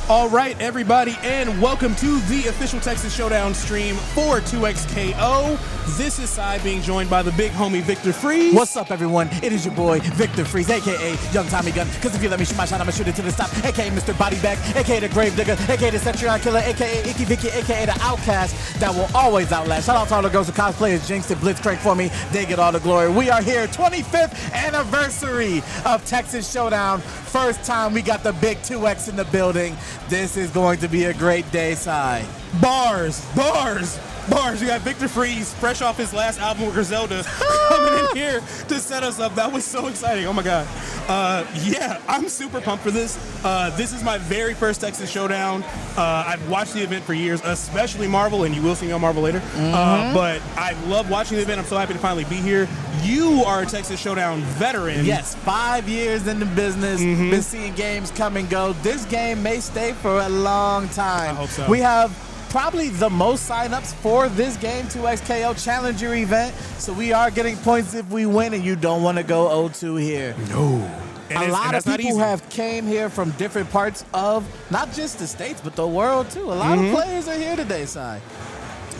All right, everybody, and welcome to the official Texas Showdown stream for 2XKO. This is Sai being joined by the big homie Victor Freeze. What's up, everyone? It is your boy, Victor Freeze, a.k.a. Young Tommy Gun, because if you let me shoot my shot, I'ma shoot it to the stop, a.k.a. Mr. Body Bag, a.k.a. the Grave Digger, a.k.a. the Centurion Killer, a.k.a. Icky Vicky, a.k.a. the Outcast that will always outlast. Shout out to all the girls who cosplayers, Jinx and Blitzcrank for me. They get all the glory. We are here, 25th anniversary of Texas Showdown. First time we got the big 2X in the building. This is going to be a great day, Sai. Bars. You got Victor Freeze, fresh off his last album with Griselda, coming in here to set us up. That was so exciting. Oh, my God. Yeah, I'm super pumped for this. This is my very first Texas Showdown. I've watched the event for years, especially Marvel, and you will see me on Marvel later. But I love watching the event. I'm so happy to finally be here. You are a Texas Showdown veteran. Yes, 5 years in the business. Been seeing games come and go. This game may stay for a long time. I hope so. We have probably the most signups for this game, 2XKO Challenger event. So we are getting points if we win, and you don't want to go 0-2 here. No. A lot of people have came here from different parts of not just the States, but the world, too. A lot of players are here today, Sai.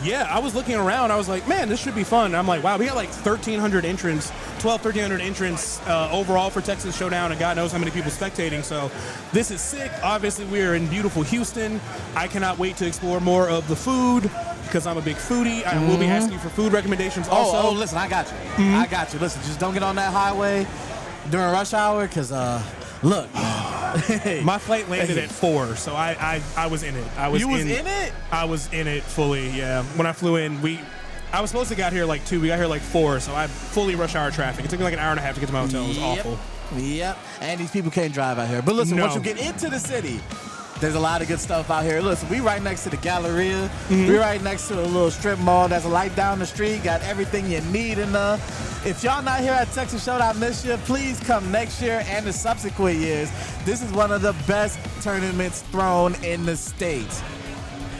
Yeah, I was looking around. I was like, man, this should be fun. I'm like, wow, we got like 1,300 entrants, 1,300 entrants overall for Texas Showdown, and God knows how many people spectating. So this is sick. Obviously, we are in beautiful Houston. I cannot wait to explore more of the food because I'm a big foodie. I will be asking you for food recommendations also. Oh, listen, I got you. I got you. Listen, just don't get on that highway during rush hour because, look. My flight landed at 4, so I was in it. You was in it? I was in it fully, yeah. When I flew in, I was supposed to get here like 2. We got here like 4, so I fully rush hour traffic. It took me like an hour and a half to get to my hotel. It was awful. Yep, and these people can't drive out here. But listen, once you get into the city, there's a lot of good stuff out here. Listen, we right next to the Galleria. We right next to a little strip mall that's right down the street. Got everything you need in there. If y'all not here at Texas Showdown this year, please come next year and the subsequent years. This is one of the best tournaments thrown in the state.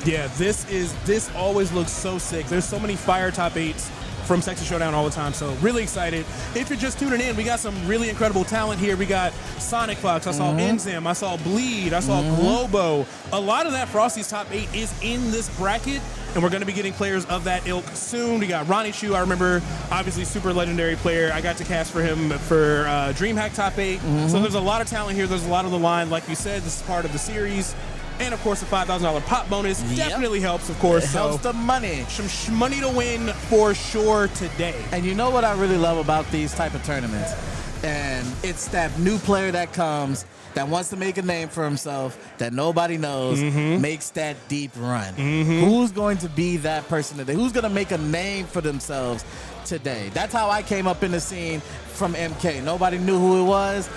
Yeah, this always looks so sick. There's so many fire top 8s from Texas Showdown all the time, so really excited. If you're just tuning in, we got some really incredible talent here. We got SonicFox, I saw INZEM, I saw Bleed, I saw Globo. A lot of that Frosty's top 8 is in this bracket, and we're going to be getting players of that ilk soon. We got Ronnie Chu, I remember, obviously super legendary player. I got to cast for him for DreamHack top 8. So there's a lot of talent here. There's a lot of the line. Like you said, this is part of the series. And, of course, the $5,000 pop bonus definitely helps, of course. It helps the money. Some money to win for sure today. And you know what I really love about these type of tournaments? And it's that new player that comes that wants to make a name for himself that nobody knows, makes that deep run. Who's going to be that person today? Who's going to make a name for themselves today? That's how I came up in the scene from MK. Nobody knew who it was.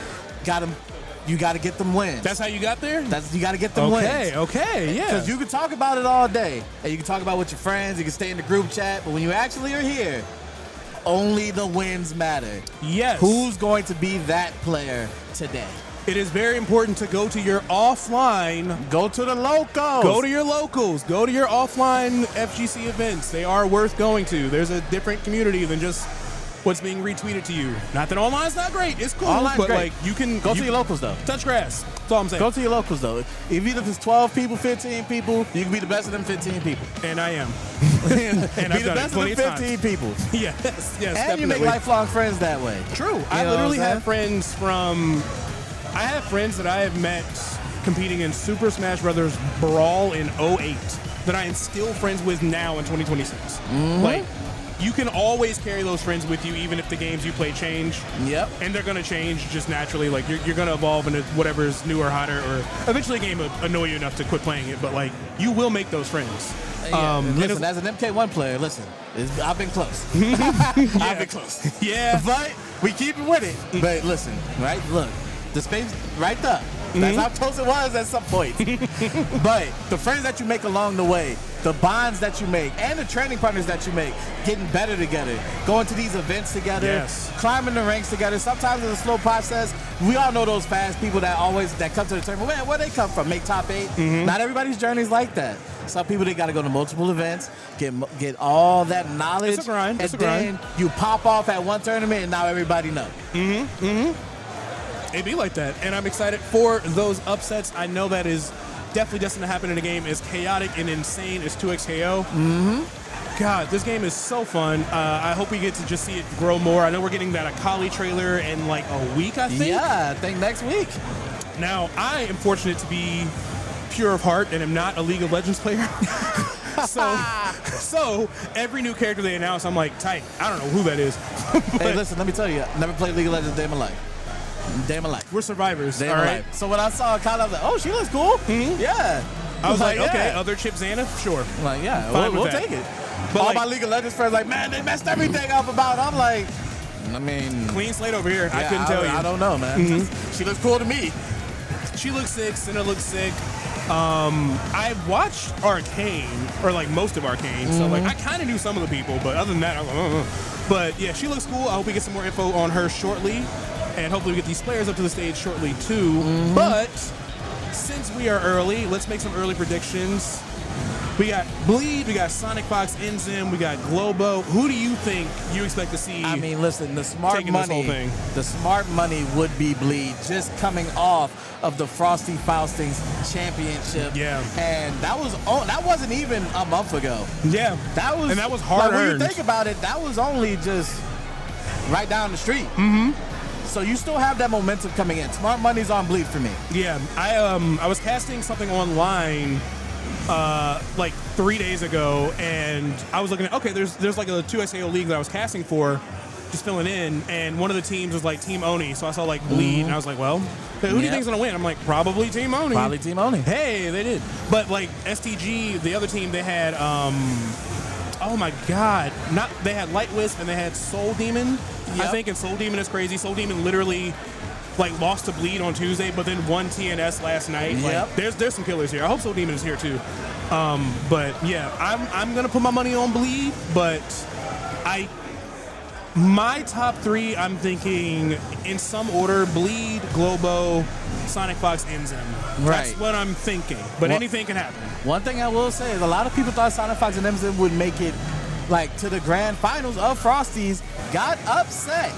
Got him. You got to get them wins. That's how you got there? You got to get them wins. Okay, yeah. Because you can talk about it all day. And you can talk about with your friends. You can stay in the group chat. But when you actually are here, only the wins matter. Yes. Who's going to be that player today? It is very important to go to your offline. Go to the locals. Go to your locals. Go to your offline FGC events. They are worth going to. There's a different community than just what's being retweeted to you. Not that online's not great. It's cool. Online's but great. Like you can go to your locals though. Touch grass. That's all I'm saying. Go to your locals though. Even if it's 12 people, 15 people, you can be the best of them 15 people. And I am. And be the best of them 15 people. Yes, and definitely. you make lifelong friends that way. True. I literally have friends that I have met competing in Super Smash Brothers Brawl in 08 that I am still friends with now in 2026. Like, you can always carry those friends with you even if the games you play change. Yep. And they're going to change just naturally. Like, you're going to evolve into whatever's new or hotter, or eventually a game will annoy you enough to quit playing it, but, like, you will make those friends. Yeah, listen, as an MK1 player, listen, I've been close. I've been close. Yeah. But we keep it with it. But listen, right? Look, the space right there. That's how close it was at some point. But the friends that you make along the way, the bonds that you make, and the training partners that you make, getting better together, going to these events together, climbing the ranks together. Sometimes it's a slow process. We all know those fast people that come to the tournament. Where they come from? Make top 8. Not everybody's journey is like that. Some people, they got to go to multiple events, get all that knowledge. It's a grind. And then you pop off at one tournament, and now everybody knows. It be like that, and I'm excited for those upsets. I know that is definitely destined to happen in the game is chaotic and insane as 2XKO. God, this game is so fun. I hope we get to just see it grow more. I know we're getting that Akali trailer in like a week, I think. Yeah, I think next week. Now, I am fortunate to be pure of heart and am not a League of Legends player. so every new character they announce, I'm like, tight. I don't know who that is. Hey, listen, let me tell you, never played League of Legends a day in my life. Day of my life. We're survivors. Day all of my right. life. So when I saw Akali, I was like, oh, she looks cool. Yeah. I was like, yeah. okay, other Chip Xana, sure. I'm like, yeah, Fine we'll with that. take it. But all like, my League of Legends friends like, man, they messed everything up about it. I'm like, I mean, clean slate over here. I yeah, couldn't tell you. I don't know, man. She looks cool to me. She looks sick. Senna looks sick. I watched Arcane, or like most of Arcane, so like I kind of knew some of the people, but other than that, I was like, But yeah, she looks cool. I hope we get some more info on her shortly, and hopefully we get these players up to the stage shortly too. But since we are early, let's make some early predictions. We got Bleed, we got SonicFox, INZEM, we got Globo. Who do you think you expect to see? I mean, listen, the smart taking this whole money, thing? the smart money would be Bleed, just coming off of the Frosty Faustings championship. Yeah. And that wasn't even a month ago. Yeah, That was hard like, earned. When you think about it, that was only just right down the street. So you still have that momentum coming in. Smart money's on Bleed for me. Yeah, I was casting something online like 3 days ago, and I was looking at, okay, there's like a 2XAO league that I was casting for, just filling in, and one of the teams was like Team Oni, so I saw like Bleed, and I was like, well, who do you think's gonna win? I'm like, probably Team Oni. Probably Team Oni. Hey, they did. But like STG, the other team, they had oh my god, they had Light Wisp and they had Soul Demon, I think, and Soul Demon is crazy. Soul Demon literally like lost to Bleed on Tuesday, but then won TNS last night. Like, there's some killers here. I hope Soul Demon is here too. But yeah, I'm gonna put my money on Bleed, but my top three, I'm thinking in some order: Bleed, Globo, SonicFox, INZEM. That's what I'm thinking. But anything can happen. One thing I will say is a lot of people thought SonicFox and INZEM would make it like to the grand finals of Frosties, got upset.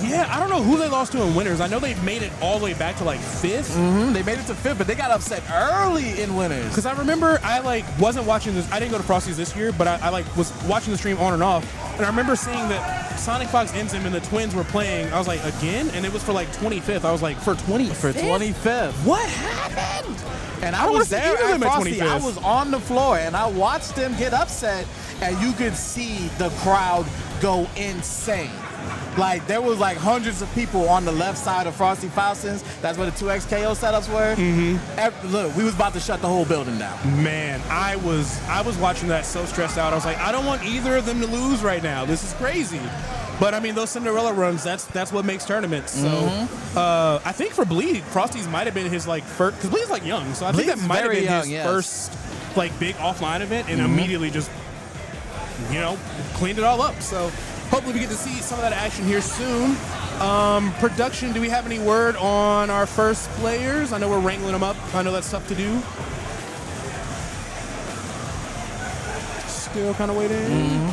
Yeah, I don't know who they lost to in winners. I know they made it all the way back to like 5th. They made it to 5th, but they got upset early in winners. Because I remember I like wasn't watching this. I didn't go to Frosties this year, but I like was watching the stream on and off. And I remember seeing that SonicFox, INZEM, and the Twins were playing. I was like, again? And it was for like 25th. I was like, for 25th? For 25th. What happened? And I was there at Frosty. 25th. I was on the floor, and I watched them get upset, and you could see the crowd go insane. Like, there was like hundreds of people on the left side of Frosty Faustins. That's where the 2XKO setups were. Look, we was about to shut the whole building down. Man, I was watching that so stressed out. I was like, I don't want either of them to lose right now. This is crazy. But I mean, those Cinderella runs, that's what makes tournaments. So I think for Bleed, Frosty's might have been his like first, because Bleed's like young. So I think that might have been his first like big offline event, and immediately just, you know, cleaned it all up. So hopefully we get to see some of that action here soon. Production, do we have any word on our first players? I know we're wrangling them up. I know that's tough to do. Still kind of waiting.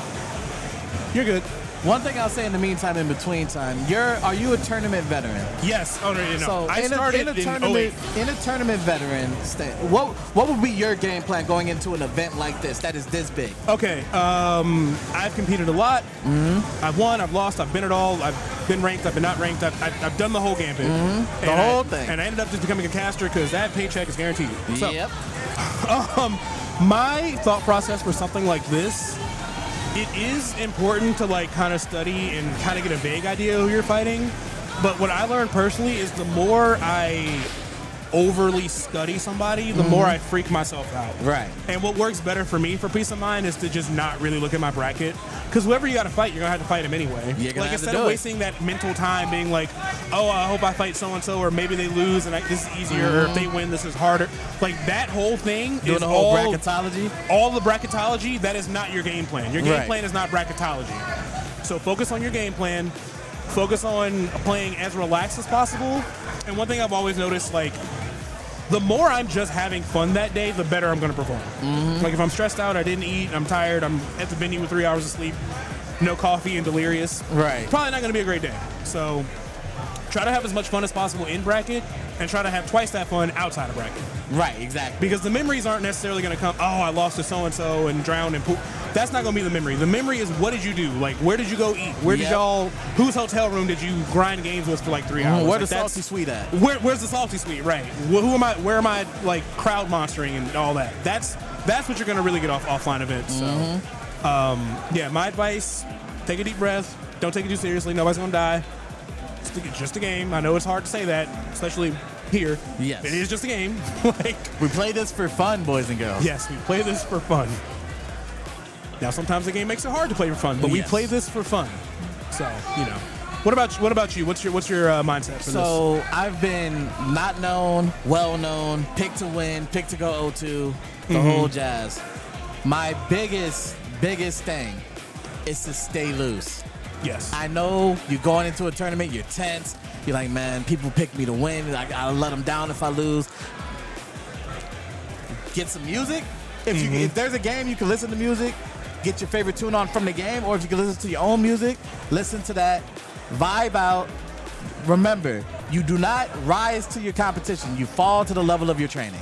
You're good. One thing I'll say in the meantime, in between time, are you a tournament veteran? Yes. Oh no. So I started in a tournament veteran state, what would be your game plan going into an event like this that is this big? Okay. I've competed a lot. I've won. I've lost. I've been it all. I've been ranked. I've been not ranked. I've done the whole gambit. The whole thing. And I ended up just becoming a caster because that paycheck is guaranteed. So, Yep. My thought process for something like this, it is important to like kind of study and kind of get a vague idea who you're fighting. But what I learned personally is the more I overly study somebody, the more I freak myself out. Right. And what works better for me for peace of mind is to just not really look at my bracket. Because whoever you got to fight, you're going to have to fight him anyway. Like, instead of wasting that mental time being like, oh, I hope I fight so-and-so, or maybe they lose and this is easier, or if they win, this is harder. Like, that whole thing is the whole bracketology? All the bracketology, that is not your game plan. Your game plan is not bracketology. So focus on your game plan. Focus on playing as relaxed as possible. And one thing I've always noticed, like, the more I'm just having fun that day, the better I'm going to perform. Like, if I'm stressed out, I didn't eat, I'm tired, I'm at the venue with 3 hours of sleep, no coffee and delirious. Right. Probably not going to be a great day. So try to have as much fun as possible in bracket. and try to have twice that fun outside of bracket. Right, exactly. Because the memories aren't necessarily going to come, oh, I lost to so-and-so and drowned and poop. That's not going to be the memory. The memory is, what did you do? Like, where did you go eat? Where did y'all, whose hotel room did you grind games with for like 3 hours? Where's like, the salty suite at? Where's the salty suite? Right. Where am I, like, crowd monstering and all that? That's what you're going to really get off offline events. So, yeah, my advice, take a deep breath. Don't take it too seriously. Nobody's going to die. It's just a game. I know it's hard to say that, especially here. Yes. It is just a game. Like, we play this for fun, boys and girls. Yes, we play this for fun. Now, sometimes the game makes it hard to play for fun, but we play this for fun. So, you know. What about you? What's your mindset for this? So, I've been not known, well known, pick to win, pick to go 0-2, the whole jazz. My biggest thing is to stay loose. Yes. I know you're going into a tournament, you're tense. You're like, man, people pick me to win. I'll let them down if I lose. Get some music. If there's a game, you can listen to music. Get your favorite tune on from the game, or if you can listen to your own music, listen to that. Vibe out. Remember, you do not rise to your competition. You fall to the level of your training.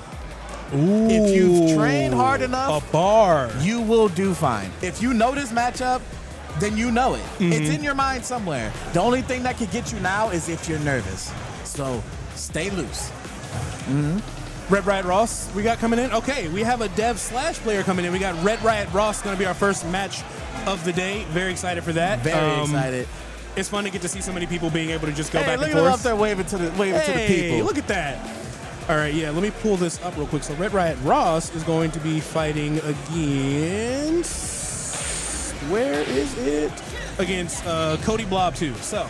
Ooh, if you've trained hard enough, a bar, you will do fine. If you know this matchup, then you know it. It's in your mind somewhere. The only thing that could get you now is if you're nervous. So stay loose. RedRiotRoss, we got coming in. Okay, we have a dev/player coming in. We got RedRiotRoss going to be our first match of the day. Very excited for that. Very excited. It's fun to get to see so many people being able to just go back and forth. Look at up there waving to the people. Look at that. All right, yeah, let me pull this up real quick. So RedRiotRoss is going to be fighting against... Where is it? Against Cody Blob 2. So,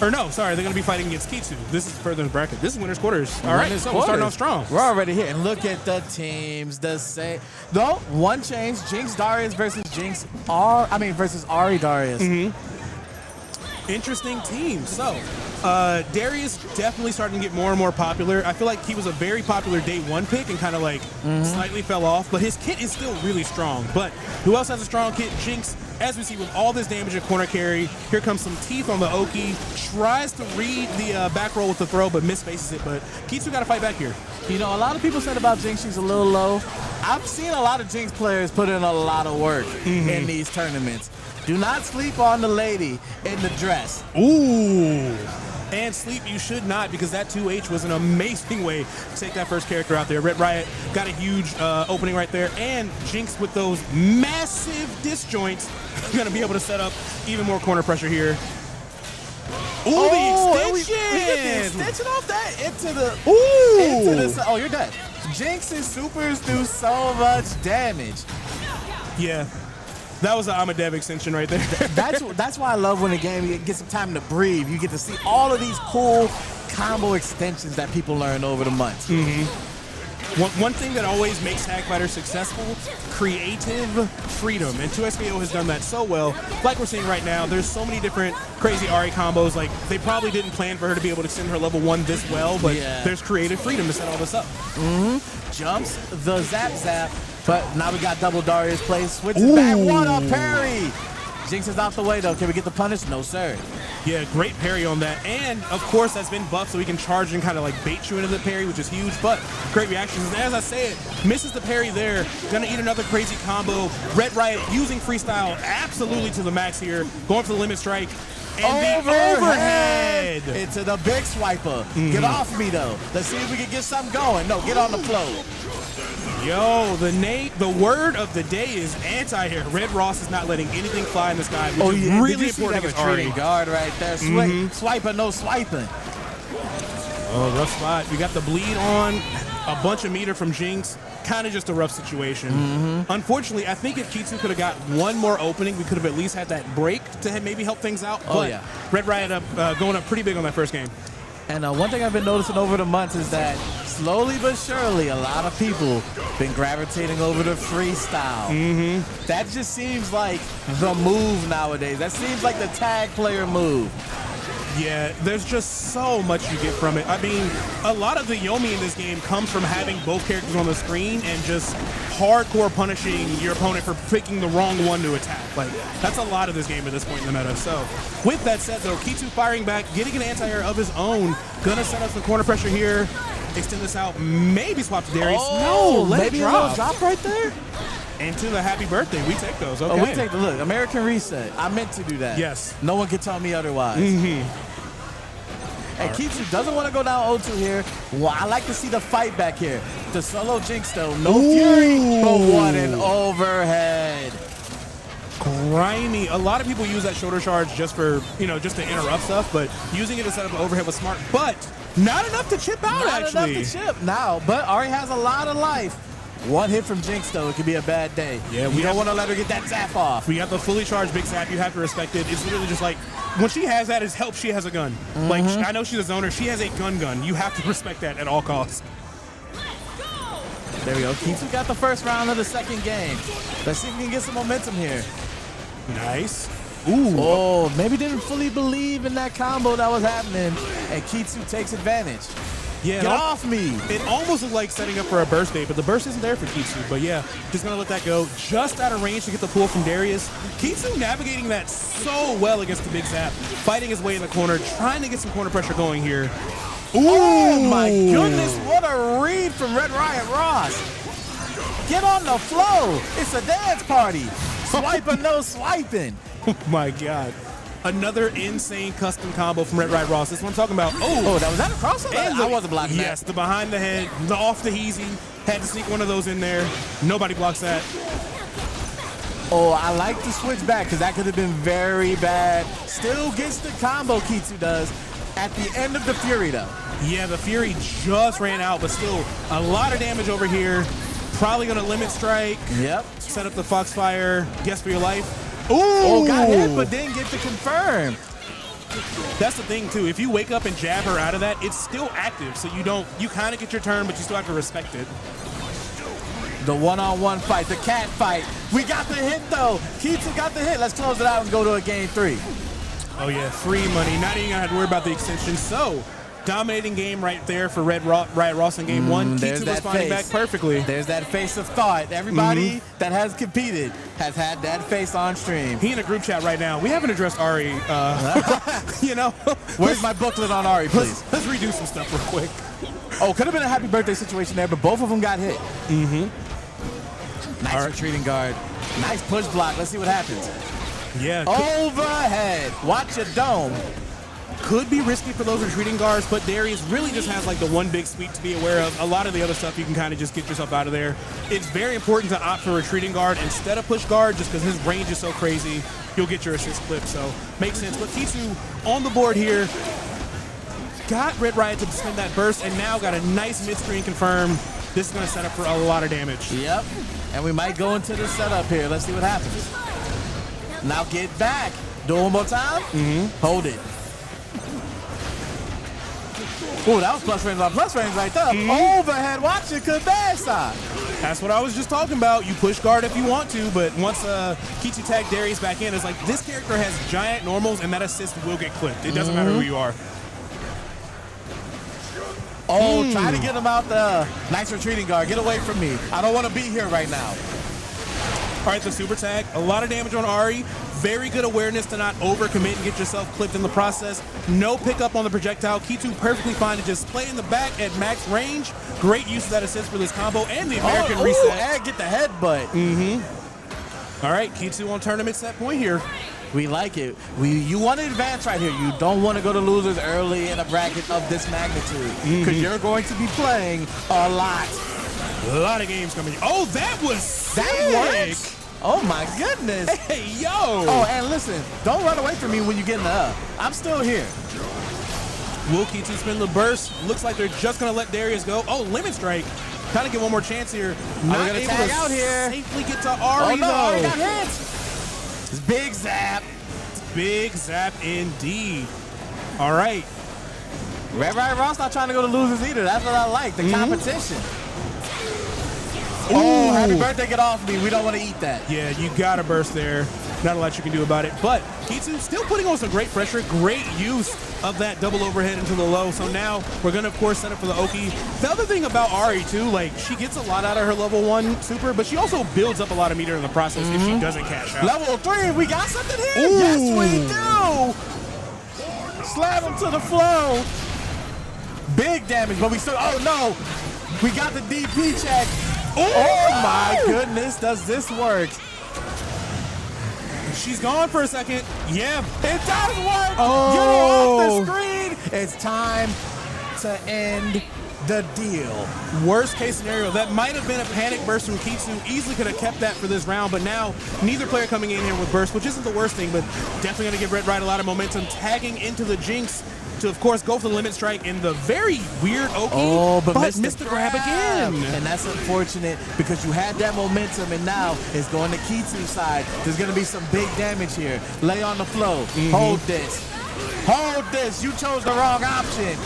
or no, sorry, they're going to be fighting against Kitsu. This is further in the bracket. This is winner's quarters. All right, so we're starting off strong. We're already here. And look at the teams. The same. Though, one change. Jinx Darius versus versus Ari Darius. Interesting team. So, Darius definitely starting to get more and more popular. I feel like he was a very popular day one pick and kind of like slightly fell off, but his kit is still really strong. But who else has a strong kit? Jinx, as we see with all this damage at corner carry. Here comes some teeth on the Oki. Tries to read the back roll with the throw, but misfaces it. But Kitsu got to fight back here. You know, a lot of people said about Jinx she's a little low. I've seen a lot of Jinx players put in a lot of work in these tournaments. Do not sleep on the lady in the dress. Ooh. And sleep you should not, because that 2H was an amazing way to take that first character out there. Red Riot got a huge opening right there, and Jinx with those massive disjoints going to be able to set up even more corner pressure here. Ooh, the extension! We get the extension off that into the... Ooh! Into the, oh, you're dead. Jinx's supers do so much damage. Yeah. That was an Amadev extension right there. That's why I love when the game you get some time to breathe. You get to see all of these cool combo extensions that people learn over the months. One thing that always makes Tag Fighter successful, creative freedom. And 2XKO has done that so well. Like we're seeing right now, there's so many different crazy Ari combos. Like, they probably didn't plan for her to be able to extend her level 1 this well, but there's creative freedom to set all this up. Jumps the zap. But now we got double Darius play. Switches back. What a parry! Jinx is out the way, though. Can we get the punish? No, sir. Yeah, great parry on that. And, of course, that's been buffed so he can charge and kind of, like, bait you into the parry, which is huge. But great reactions. And as I say it, misses the parry there. Gonna eat another crazy combo. Red Riot using freestyle absolutely to the max here. Going for the limit strike. And the overhead. Into the big swiper. Get off me, though. Let's see if we can get something going. No, get on the flow. Yo, the word of the day is anti here. RedRoss is not letting anything fly in the sky, which is really important against Ari. Guard right there. Swiper, no swiping. Oh, rough spot. We got the bleed on. A bunch of meter from Jinx. Kind of just a rough situation. Unfortunately, I think if Kitsu could have got one more opening, we could have at least had that break to maybe help things out. But Red Riot going up pretty big on that first game. And one thing I've been noticing over the months is that slowly but surely, a lot of people been gravitating over to freestyle. That just seems like the move nowadays. That seems like the tag player move. Yeah, there's just so much you get from it. I mean, a lot of the Yomi in this game comes from having both characters on the screen and just hardcore punishing your opponent for picking the wrong one to attack. Like, that's a lot of this game at this point in the meta. So, with that said, though, Kitsu firing back, getting an anti-air of his own, gonna set up some corner pressure here, extend this out, maybe swap to Darius. Oh, no, let maybe it a little drop. drop right there. Into the happy birthday. We take those. Okay. Oh, we take the look. American Reset. I meant to do that. Yes. No one can tell me otherwise. And Kitsu doesn't want to go down 0-2 here. Well, I like to see the fight back here. The solo Jinx, though. No Fury, but what an overhead. Grimy. A lot of people use that shoulder charge just for, just to interrupt stuff, but using it to set up an overhead was smart, but not enough to chip out, Not enough to chip now, but Ari has a lot of life. One hit from Jinx, though, it could be a bad day. Yeah, we don't want to let her get that zap off. We got the fully charged big zap. You have to respect it. It's literally just like, when she has that, it helps she has a gun. Like, I know she's a zoner. She has a gun. You have to respect that at all costs. There we go. Kitsu got the first round of the second game. Let's see if we can get some momentum here. Nice. Ooh. Oh, maybe didn't fully believe in that combo that was happening, and Kitsu takes advantage. Yeah, Get off me! It almost looked like setting up for a burst bait, but the burst isn't there for Kitsu. But yeah, just gonna let that go. Just out of range to get the pull from Darius. Kitsu navigating that so well against the big zap, fighting his way in the corner, trying to get some corner pressure going here. Ooh. Oh my goodness, what a read from RedRiotRoss. Get on the flow. It's a dance party. Swipe or no swiping. Oh my God. Another insane custom combo from RedRiotRoss. This one I'm talking about. Oh, was that a crossover? I wasn't blocking that. Yes, the behind the head, the off the heezy. Had to sneak one of those in there. Nobody blocks that. Oh, I like to switch back because that could have been very bad. Still gets the combo, Kitsu does. At the end of the Fury, though. Yeah, the Fury just ran out, but still a lot of damage over here. Probably going to limit strike. Yep. Set up the Foxfire. Guess for your life. Ooh! Oh, got hit, but didn't get to confirm. That's the thing, too. If you wake up and jab her out of that, it's still active, so you kind of get your turn, but you still have to respect it. The one-on-one fight, the cat fight. We got the hit, though. Kitsu got the hit. Let's close it out and go to a game 3. Oh, yeah, free money. Not even going to have to worry about the extension. So, dominating game right there for RedRiotRoss in game 1. Kitsu responding back perfectly. There's that face of thought. Everybody that has competed has had that face on stream. He in a group chat right now. We haven't addressed Ari. Where's my booklet on Ari, please? Let's redo some stuff real quick. Oh, could have been a happy birthday situation there, but both of them got hit. Nice retreating guard. Nice push block. Let's see what happens. Yeah. Overhead. Watch your dome. Could be risky for those retreating guards, but Darius really just has like the one big sweep to be aware of. A lot of the other stuff you can kind of just get yourself out of there. It's very important to opt for retreating guard instead of push guard just because his range is so crazy. You'll get your assist clip, so makes sense. But Kitsu on the board here. Got RedRiot to spend that burst and now got a nice mid-screen confirm. This is going to set up for a lot of damage. Yep, and we might go into the setup here. Let's see what happens. Now get back. Do it one more time. Hold it. Oh, that was plus range on plus range right there. Overhead, watch it, Kabasa. That's what I was just talking about. You push guard if you want to, but once Kitsu tagged Darius back in, it's like this character has giant normals and that assist will get clipped. It doesn't matter who you are. Oh, try to get him out the nice retreating guard. Get away from me. I don't want to be here right now. All right, the super tag. A lot of damage on Ari. Very good awareness to not overcommit and get yourself clipped in the process. No pickup on the projectile. Kitsu perfectly fine to just play in the back at max range. Great use of that assist for this combo and the American reset. And get the headbutt. All right, Kitsu on tournament set point here. We like it. You want to advance right here. You don't want to go to losers early in a bracket of this magnitude because you're going to be playing a lot. A lot of games coming. Oh, that was sick. That works. Oh my goodness. Hey, yo. Oh, and listen, don't run away from me when you get in the up. I'm still here. Will Kitsu spin the burst? Looks like they're just going to let Darius go. Oh, limit strike. Kind of get one more chance here. Not going to able tag to out here. Safely get to Ari, Oh, no, though. Ari got hit. It's big zap. Big zap indeed. All right. RedRiotRoss not trying to go to losers either. That's what I like, the competition. Oh, happy birthday, get off me. We don't want to eat that. Yeah, you got to burst there. Not a lot you can do about it. But Kitsu still putting on some great pressure, great use of that double overhead into the low. So now we're going to, of course, set up for the Oki. The other thing about Ari, too, like, she gets a lot out of her level 1 super, but she also builds up a lot of meter in the process if she doesn't cash out. Level 3, we got something here? Ooh. Yes, we do! Slam him to the flow. Big damage, but we still, oh no! We got the DP check. Oh my goodness, does this work? She's gone for a second. Yeah. It does work! Oh. Get her off the screen! It's time to end the deal. Worst case scenario, that might have been a panic burst from Kitsu. Easily could have kept that for this round, but now neither player coming in here with burst, which isn't the worst thing, but definitely going to give RedRiot a lot of momentum, tagging into the Jinx to, of course, go for the limit strike in the very weird Oki, but missed the grab again. And that's unfortunate because you had that momentum, and now it's going to Kitsu's side. There's going to be some big damage here. Lay on the flow. Hold this. Hold this. You chose the wrong option.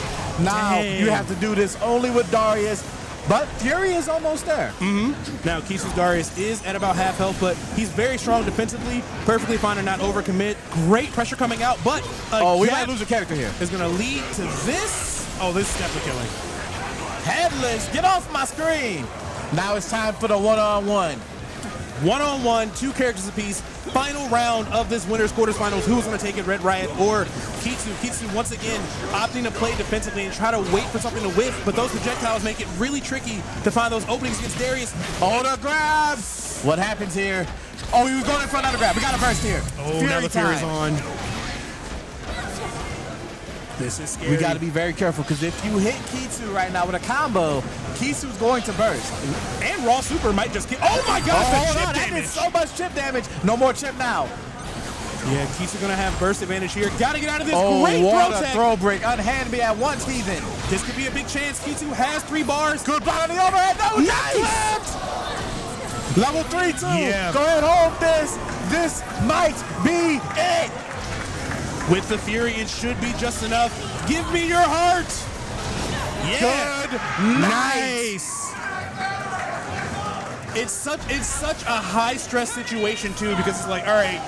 Now you have to do this only with Darius, but Fury is almost there. Now Kitsu's Darius is at about half health, but he's very strong defensively, perfectly fine to not overcommit. Great pressure coming out, but we might lose a character here. Is going to lead to this. Oh, this is definitely killing. Headless, get off my screen. Now it's time for the one-on-one. One-on-one, 2 characters apiece. Final round of this winners quarterfinals. Who's going to take it, RedRiot or Kitsu? Kitsu once again opting to play defensively and try to wait for something to whiff, but those projectiles make it really tricky to find those openings against Darius. Oh, the grab! What happens here? Oh, he was going in front of the grab. We got a burst here. Oh, now the Fury's on. This is scary. We got to be very careful because if you hit Kitsu right now with a combo, Kitsu's going to burst. And Raw Super might just get. Oh my gosh, the chip that damage. did so much chip damage. No more chip now. Yeah, Kitsu gonna have burst advantage here. Gotta get out of this. Oh, Great what throw a tech. throw break. Unhand me at once, even. This could be a big chance. Kitsu has 3 bars. Good block on the overhead. No, Nice. Level 3, too. Yeah. Go ahead, hold this. This might be it. With the Fury, it should be just enough. Give me your heart. Yeah. Good Nice. It's such a high stress situation too, because it's like, all right,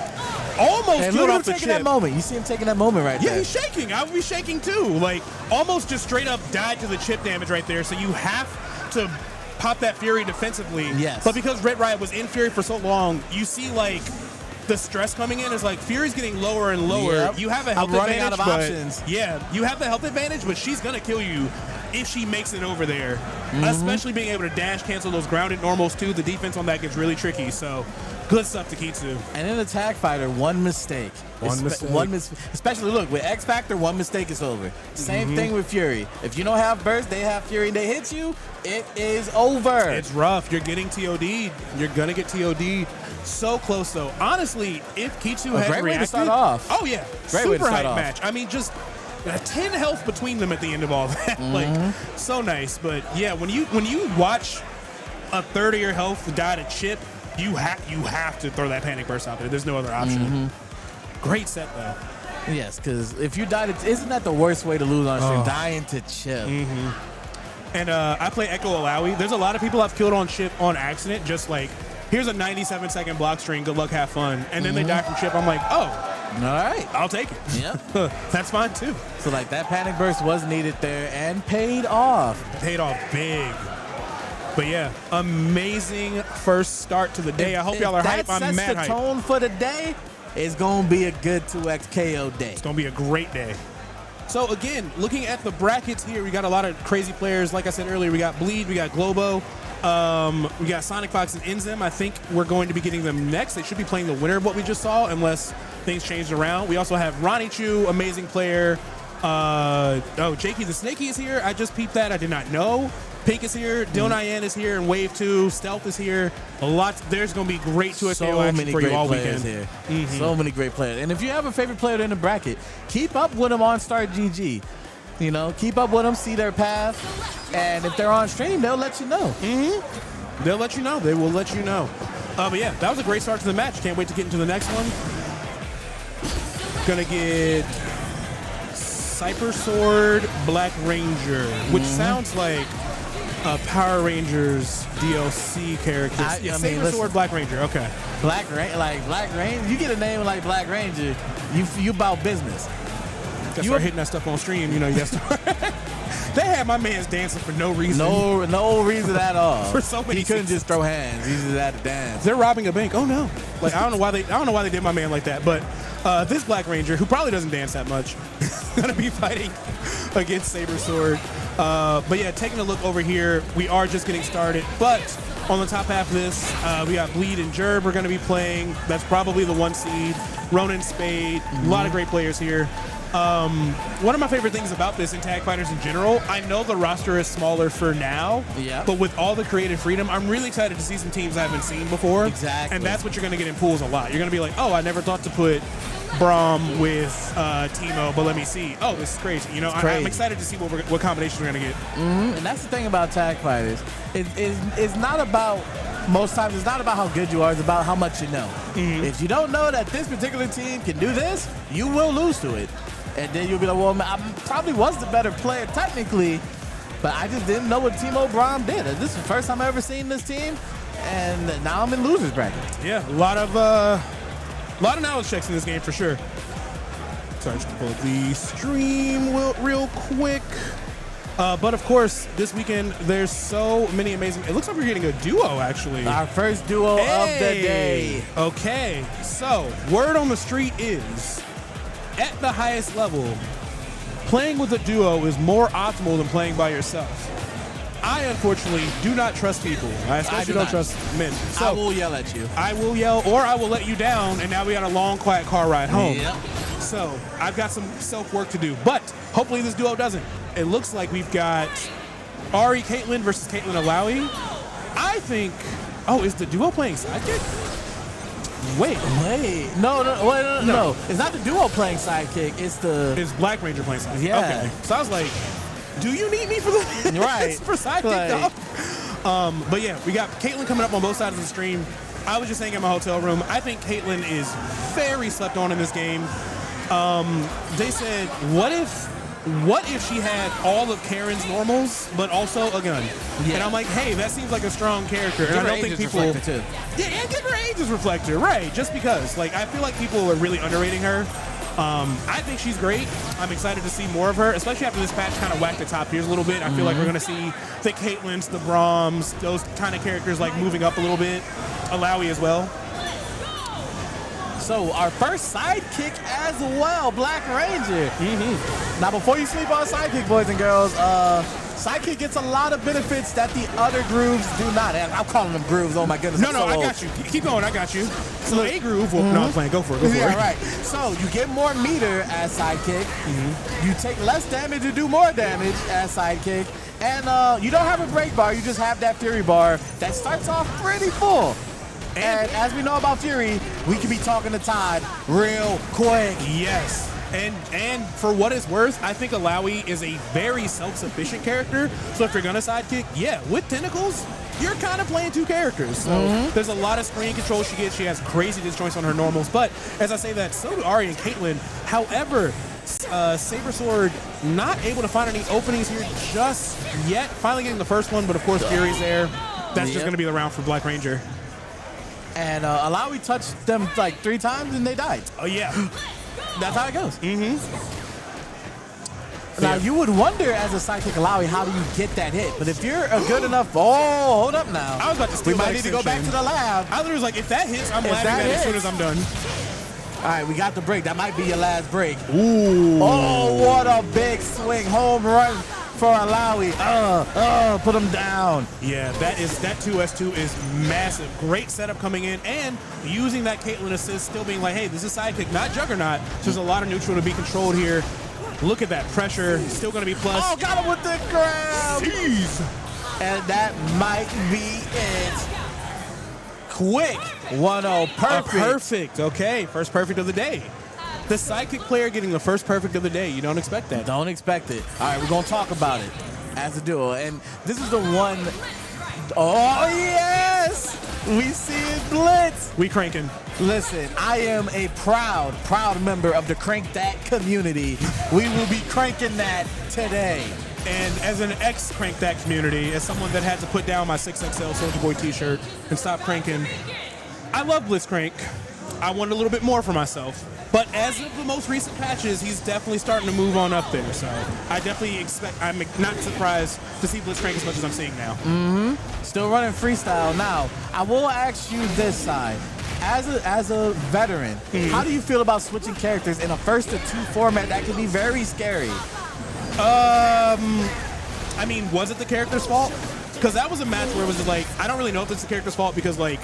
almost And killed look at off him the taking chip. that moment. You see him taking that moment right Yeah, there. he's shaking. I would be shaking too. Like, almost just straight up died to the chip damage right there. So you have to pop that Fury defensively. Yes. But because RedRiot was in Fury for so long, you see like the stress coming in is like Fury's getting lower and lower. Yep. You have a health I'm running advantage, out of but options. yeah, you have the health advantage, but she's gonna kill you if she makes it over there. Especially being able to dash cancel those grounded normals too. The defense on that gets really tricky. So good stuff to Kitsu. And in a tag fighter, one mistake. Especially, look, with X Factor, one mistake is over. Same thing with Fury. If you don't have burst, they have Fury, and they hit you, it is over. It's rough. You're getting TOD'd. You're gonna get TOD'd. So close though. Honestly, if Kitsu had great way to reacted, start off. Oh yeah, Great way to super start hype off. match. I mean, just 10 health between them at the end of all that. Like, so nice. But yeah, when you watch a third of your health die to chip, you have to throw that panic burst out there. There's no other option. Great set though. Yes, because if you die to, isn't that the worst way to lose on stream? Dying to chip. And I play Echo Alawi. There's a lot of people I've killed on chip on accident. Just like, here's a 97-second block string. Good luck, have fun. And then they die from chip. I'm like, oh, All right. I'll take it. Yep. That's fine too. So like that panic burst was needed there and paid off. Paid off big. But yeah, amazing first start to the day. I hope y'all are hype. I'm mad That's hype. the tone for the day. It's going to be a good 2x KO day. It's going to be a great day. So again, looking at the brackets here, we got a lot of crazy players. Like I said earlier, we got Bleed, we got Globo, we got SonicFox and INZEM. I think we're going to be getting them next. They should be playing the winner of what we just saw, unless things changed around. We also have Ronnie Chu, amazing player. Jakey the Snakey is here. I just peeped that. I did not know. Pink is here. Dion is here, and Wave 2. Stealth is here. A lot. There's going to be great 2SKO action for you all weekend. Here. So many great players. And if you have a favorite player in the bracket, keep up with them on Start GG. You know, keep up with them, see their path, and if they're on stream, they'll let you know. They'll let you know. They will let you know. But yeah, that was a great start to the match. Can't wait to get into the next one. Gonna get Cypher Sword Blackranger, which sounds like a Power Rangers DLC character. I mean, Saber listen. Sword Blackranger. Okay. Black Ranger. You get a name like Black Ranger, you about business. You start hitting that stuff on stream, you know. You start. They had my man's dancing for no reason. No reason at all. For so many he couldn't seasons. just throw hands. He just had to dance. They're robbing a bank. Oh no! Like I don't know why they did my man like that. But this Black Ranger, who probably doesn't dance that much, gonna be fighting against Saber Sword. But yeah, taking a look over here, we are just getting started. But on the top half of this, we got Bleed and Jerb are gonna be playing. That's probably the 1 seed. Ronin, Spade, a lot of great players here. One of my favorite things about this in tag fighters in general, I know the roster is smaller for now, but with all the creative freedom, I'm really excited to see some teams I haven't seen before. Exactly. And that's what you're going to get in pools a lot. You're going to be like, oh, I never thought to put Braum with Teemo, but let me see. Oh, this is crazy. You know, I'm excited to see what combinations we're going to get. And that's the thing about tag fighters. It's not about, most times, it's not about how good you are. It's about how much you know. If you don't know that this particular team can do this, you will lose to it. And then you'll be like, well, I probably was the better player technically, but I just didn't know what Teemo Braum did. This is the first time I've ever seen this team, and now I'm in losers bracket. Yeah, a lot of knowledge checks in this game for sure. Sorry, just pull up the stream real quick. But of course, this weekend there's so many amazing. It looks like we're getting a duo actually. Our first duo of the day. Okay, so word on the street is, at the highest level, playing with a duo is more optimal than playing by yourself. I unfortunately do not trust people. I especially don't trust men. So I will yell at you. I will yell, or I will let you down, and now we got a long, quiet car ride home. Yep. So I've got some self-work to do, but hopefully this duo doesn't. It looks like we've got Ari Caitlyn versus Caitlyn Alawi. I think, is the duo playing sidekick? Wait. No. It's not the duo playing sidekick. It's Black Ranger playing sidekick. Yeah. Okay. So I was like, do you need me for this? Right. For sidekick, dog? But yeah, we got Caitlyn coming up on both sides of the stream. I was just saying in my hotel room, I think Caitlyn is very slept on in this game. They said, what if she had all of Karen's normals, but also a gun? Yeah. And I'm like, hey, that seems like a strong character. And I don't think people. Too. Yeah, and give her ages reflector, right? Just because, like, I feel like people are really underrating her. I think she's great. I'm excited to see more of her, especially after this patch kind of whacked the top tiers a little bit. I feel like we're going to see the Caitlyn's, the Brahms, those kind of characters like moving up a little bit. Alawi as well. So our first sidekick as well, Black Ranger. Now before you sleep on sidekick, boys and girls, sidekick gets a lot of benefits that the other grooves do not. And I'm calling them grooves. Oh my goodness. No, I got you. Keep going. I got you. So a groove. Well, no, I'm playing. Go for it. Yeah, right. So you get more meter as sidekick. You take less damage and do more damage as sidekick. And you don't have a break bar. You just have that Fury bar that starts off pretty full. And as we know about Fury, we can be talking to Todd real quick. Yes. And for what it's worth, I think Alawi is a very self-sufficient character. So if you're going to sidekick, yeah, with tentacles, you're kind of playing two characters. So there's a lot of screen control she gets. She has crazy disjoints on her normals. But as I say that, so do Ari and Caitlyn. However, Saber Sword not able to find any openings here just yet. Finally getting the first one, but of course Fury's there. That's just going to be the round for Black Ranger. And Alawi touched them like 3 times and they died. Oh, yeah. That's how it goes. Now, you would wonder as a sidekick Alawi, how do you get that hit? But if you're a good enough, hold up now. I was about to steal We might need to go back to the lab. I literally was like, if that hits, I'm labbing that as soon as I'm done. All right, we got the break. That might be your last break. Ooh. Oh, what a big swing. Home run for Alawi. Put him down. Yeah, that 2S2 is massive. Great setup coming in and using that Caitlyn assist, still being like, hey, this is sidekick, not Juggernaut. So there's a lot of neutral to be controlled here. Look at that pressure. Still going to be plus. Oh, got him with the grab. Jeez. And that might be it. Quick. 1-0. Perfect. Perfect. Okay, first perfect of the day. The sidekick player getting the first perfect of the day. You don't expect that. Don't expect it. All right, we're going to talk about it as a duo. And this is the one. Oh, yes. We see it blitz. We cranking. Listen, I am a proud member of the Crank That community. We will be cranking that today. And as an ex-Crank That community, as someone that had to put down my 6XL Soulja Boy t-shirt and stop cranking, I love Blitzcrank. I want a little bit more for myself. But as of the most recent patches, he's definitely starting to move on up there. So I definitely expect, I'm not surprised to see Blitzcrank as much as I'm seeing now. Still running freestyle. Now, I will ask you this side. As a veteran, how do you feel about switching characters in a 1st-to-2 format that can be very scary? I mean, was it the character's fault? Because that was a match where it was just like, I don't really know if it's the character's fault because like,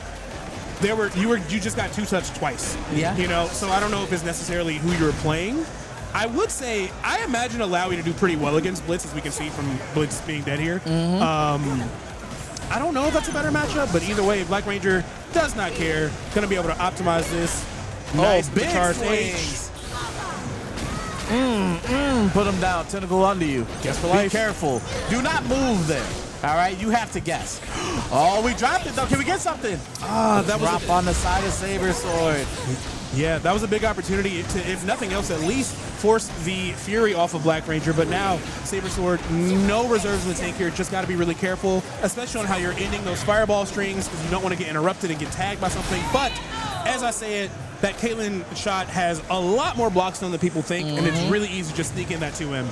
you just got 2-touched twice. Yeah. You know, so I don't know if it's necessarily who you were playing. I would say, I imagine Alawi to do pretty well against Blitz, as we can see from Blitz being dead here. I don't know if that's a better matchup, but either way, Blackranger does not care. Gonna be able to optimize this. Nice big charge swings. Put him down. Tentacle under you. Guess for Be life. careful. Do not move there. All right, you have to guess. Oh, we dropped it though. Can we get something? That was Drop on the side of Saber Sword. Yeah, that was a big opportunity to, if nothing else, at least force the Fury off of Blackranger. But now, Saber Sword, no reserves in the tank here. Just got to be really careful, especially on how you're ending those fireball strings because you don't want to get interrupted and get tagged by something. But as I say it, that Caitlyn shot has a lot more blocks than people think, and it's really easy to just sneak in that 2M.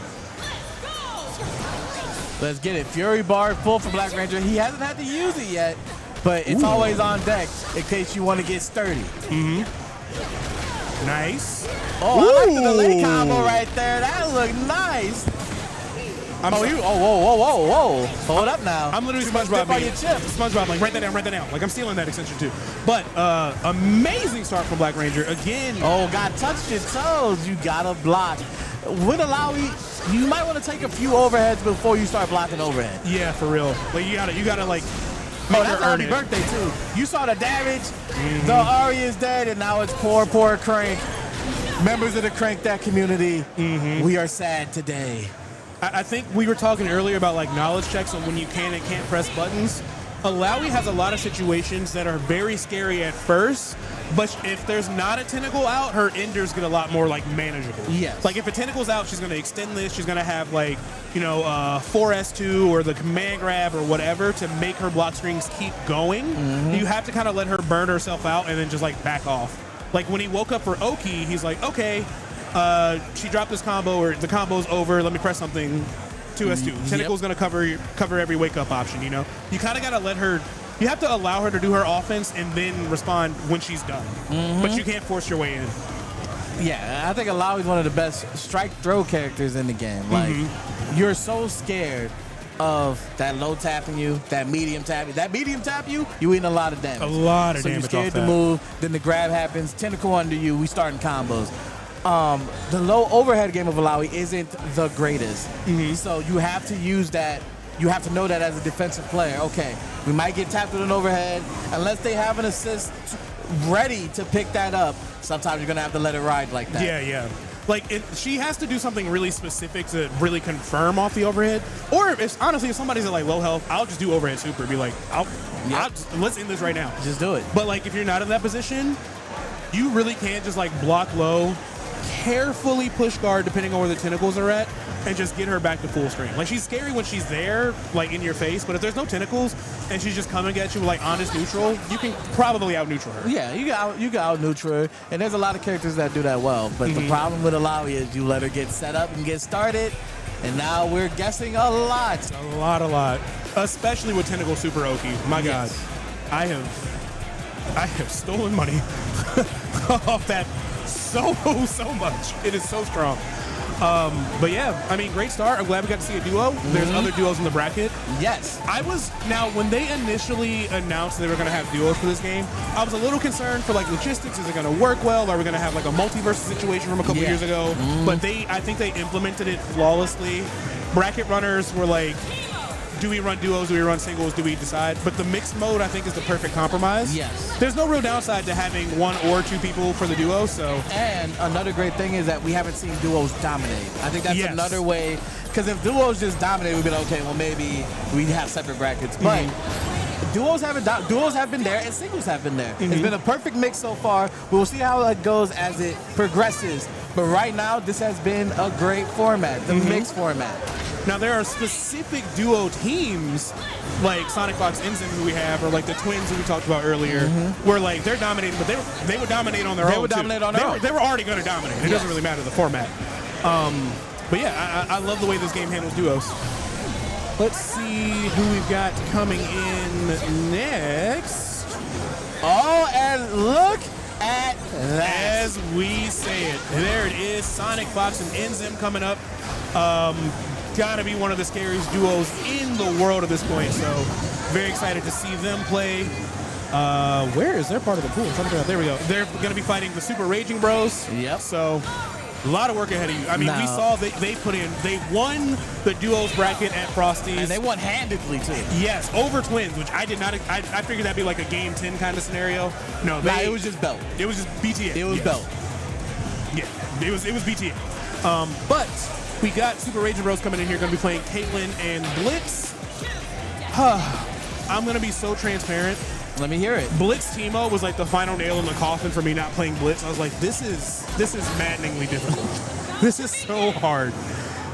Let's get it. Fury bar full for Blackranger. He hasn't had to use it yet, but it's always on deck in case you want to get sturdy. Nice. Oh, I like the delay combo right there. That looked nice. Whoa. Hold up now. I'm literally Too much SpongeBob. dip on your chip. SpongeBob, like, write that down. Like, I'm stealing that extension too. But amazing start from Blackranger. Again. Oh, got touched your toes. You got to block. With Alawi, you might want to take a few overheads before you start blocking overhead. Yeah, for real. Like, you gotta like, Oh, make that's her earn happy it. birthday, too. You saw the damage. The Ari is dead, and now it's poor Crank. Members of the Crank That community, we are sad today. I think we were talking earlier about like knowledge checks on when you can and can't press buttons. Alawi has a lot of situations that are very scary at first, but if there's not a tentacle out, her enders get a lot more like manageable. Yes. Like if a tentacle's out, she's gonna extend this. She's gonna have like, 4S2 or the command grab or whatever to make her block strings keep going. You have to kind of let her burn herself out and then just like back off. Like when he woke up for Oki, he's like, okay, she dropped this combo or the combo's over. Let me press something. 2S2. Tentacle's gonna cover every wake up option. You kind of gotta let her. You have to allow her to do her offense and then respond when she's done. But you can't force your way in. Yeah, I think Alawi's one of the best strike throw characters in the game. Like, you're so scared of that low tapping you, that medium tap you. That medium tap you eating a lot of damage. A lot of so damage. You're scared off to that. move, then the grab happens, tentacle under you, we starting combos. The low overhead game of Alawi isn't the greatest. So you have to use that. You have to know that as a defensive player. Okay, we might get tapped with an overhead. Unless they have an assist ready to pick that up, sometimes you're going to have to let it ride like that. Yeah. Like, she has to do something really specific to really confirm off the overhead. Or, if somebody's at, like, low health, I'll just do overhead super. Be like, let's end this right now. Just do it. But, like, if you're not in that position, you really can't just, like, block low, carefully push guard depending on where the tentacles are at, and just get her back to full strength. Like, she's scary when she's there, like, in your face, but if there's no tentacles and she's just coming at you with, like, honest neutral, you can probably out-neutral her. Yeah, you can out-neutral her, and there's a lot of characters that do that well, but the problem with Alawi is you let her get set up and get started, and now we're guessing a lot. A lot. Especially with Tentacle Super Oki. My God. I have stolen money off that so much. It is so strong. But yeah, I mean, great start. I'm glad we got to see a duo. There's other duos in the bracket. Yes. When they initially announced they were going to have duos for this game, I was a little concerned for like logistics. Is it going to work well? Are we going to have like a multiverse situation from a couple years ago? But I think they implemented it flawlessly. Bracket runners were like, do we run duos? Do we run singles? Do we decide? But the mixed mode, I think, is the perfect compromise. Yes. There's no real downside to having one or two people for the duo, so. And another great thing is that we haven't seen duos dominate. I think that's another way, because if duos just dominate, we'd be like, okay, well, maybe we have separate brackets. But duos have been there, and singles have been there. It's been a perfect mix so far. We'll see how it goes as it progresses. But right now, this has been a great format, the mixed format. Now, there are specific duo teams like SonicFox, INZEM, who we have, or like the Twins who we talked about earlier, where like they're dominating, but they would dominate on their own. They would dominate on their own. They were already going to dominate. It doesn't really matter the format. But yeah, I love the way this game handles duos. Let's see who we've got coming in next. Oh, and look at that. As we say it, there it is. SonicFox and INZEM coming up. Gotta be one of the scariest duos in the world at this point. So very excited to see them play. Where is their part of the pool? I'm trying to figure out. There we go. They're gonna be fighting the SuperRagingBros. Yep. So a lot of work ahead of you. I mean, we saw they won the duos bracket at Frosty's. And they won handedly, too. Yes, over Twins, which I did not. I figured that'd be like a game 10 kind of scenario. No, it was just belt. It was just BTA. It was belt. Yeah, it was BTA. But we got SuperRagingBros coming in here, going to be playing Caitlyn and Blitz. I'm going to be so transparent. Let me hear it. Blitz Teemo was like the final nail in the coffin for me not playing Blitz. I was like, this is maddeningly difficult. This is so hard.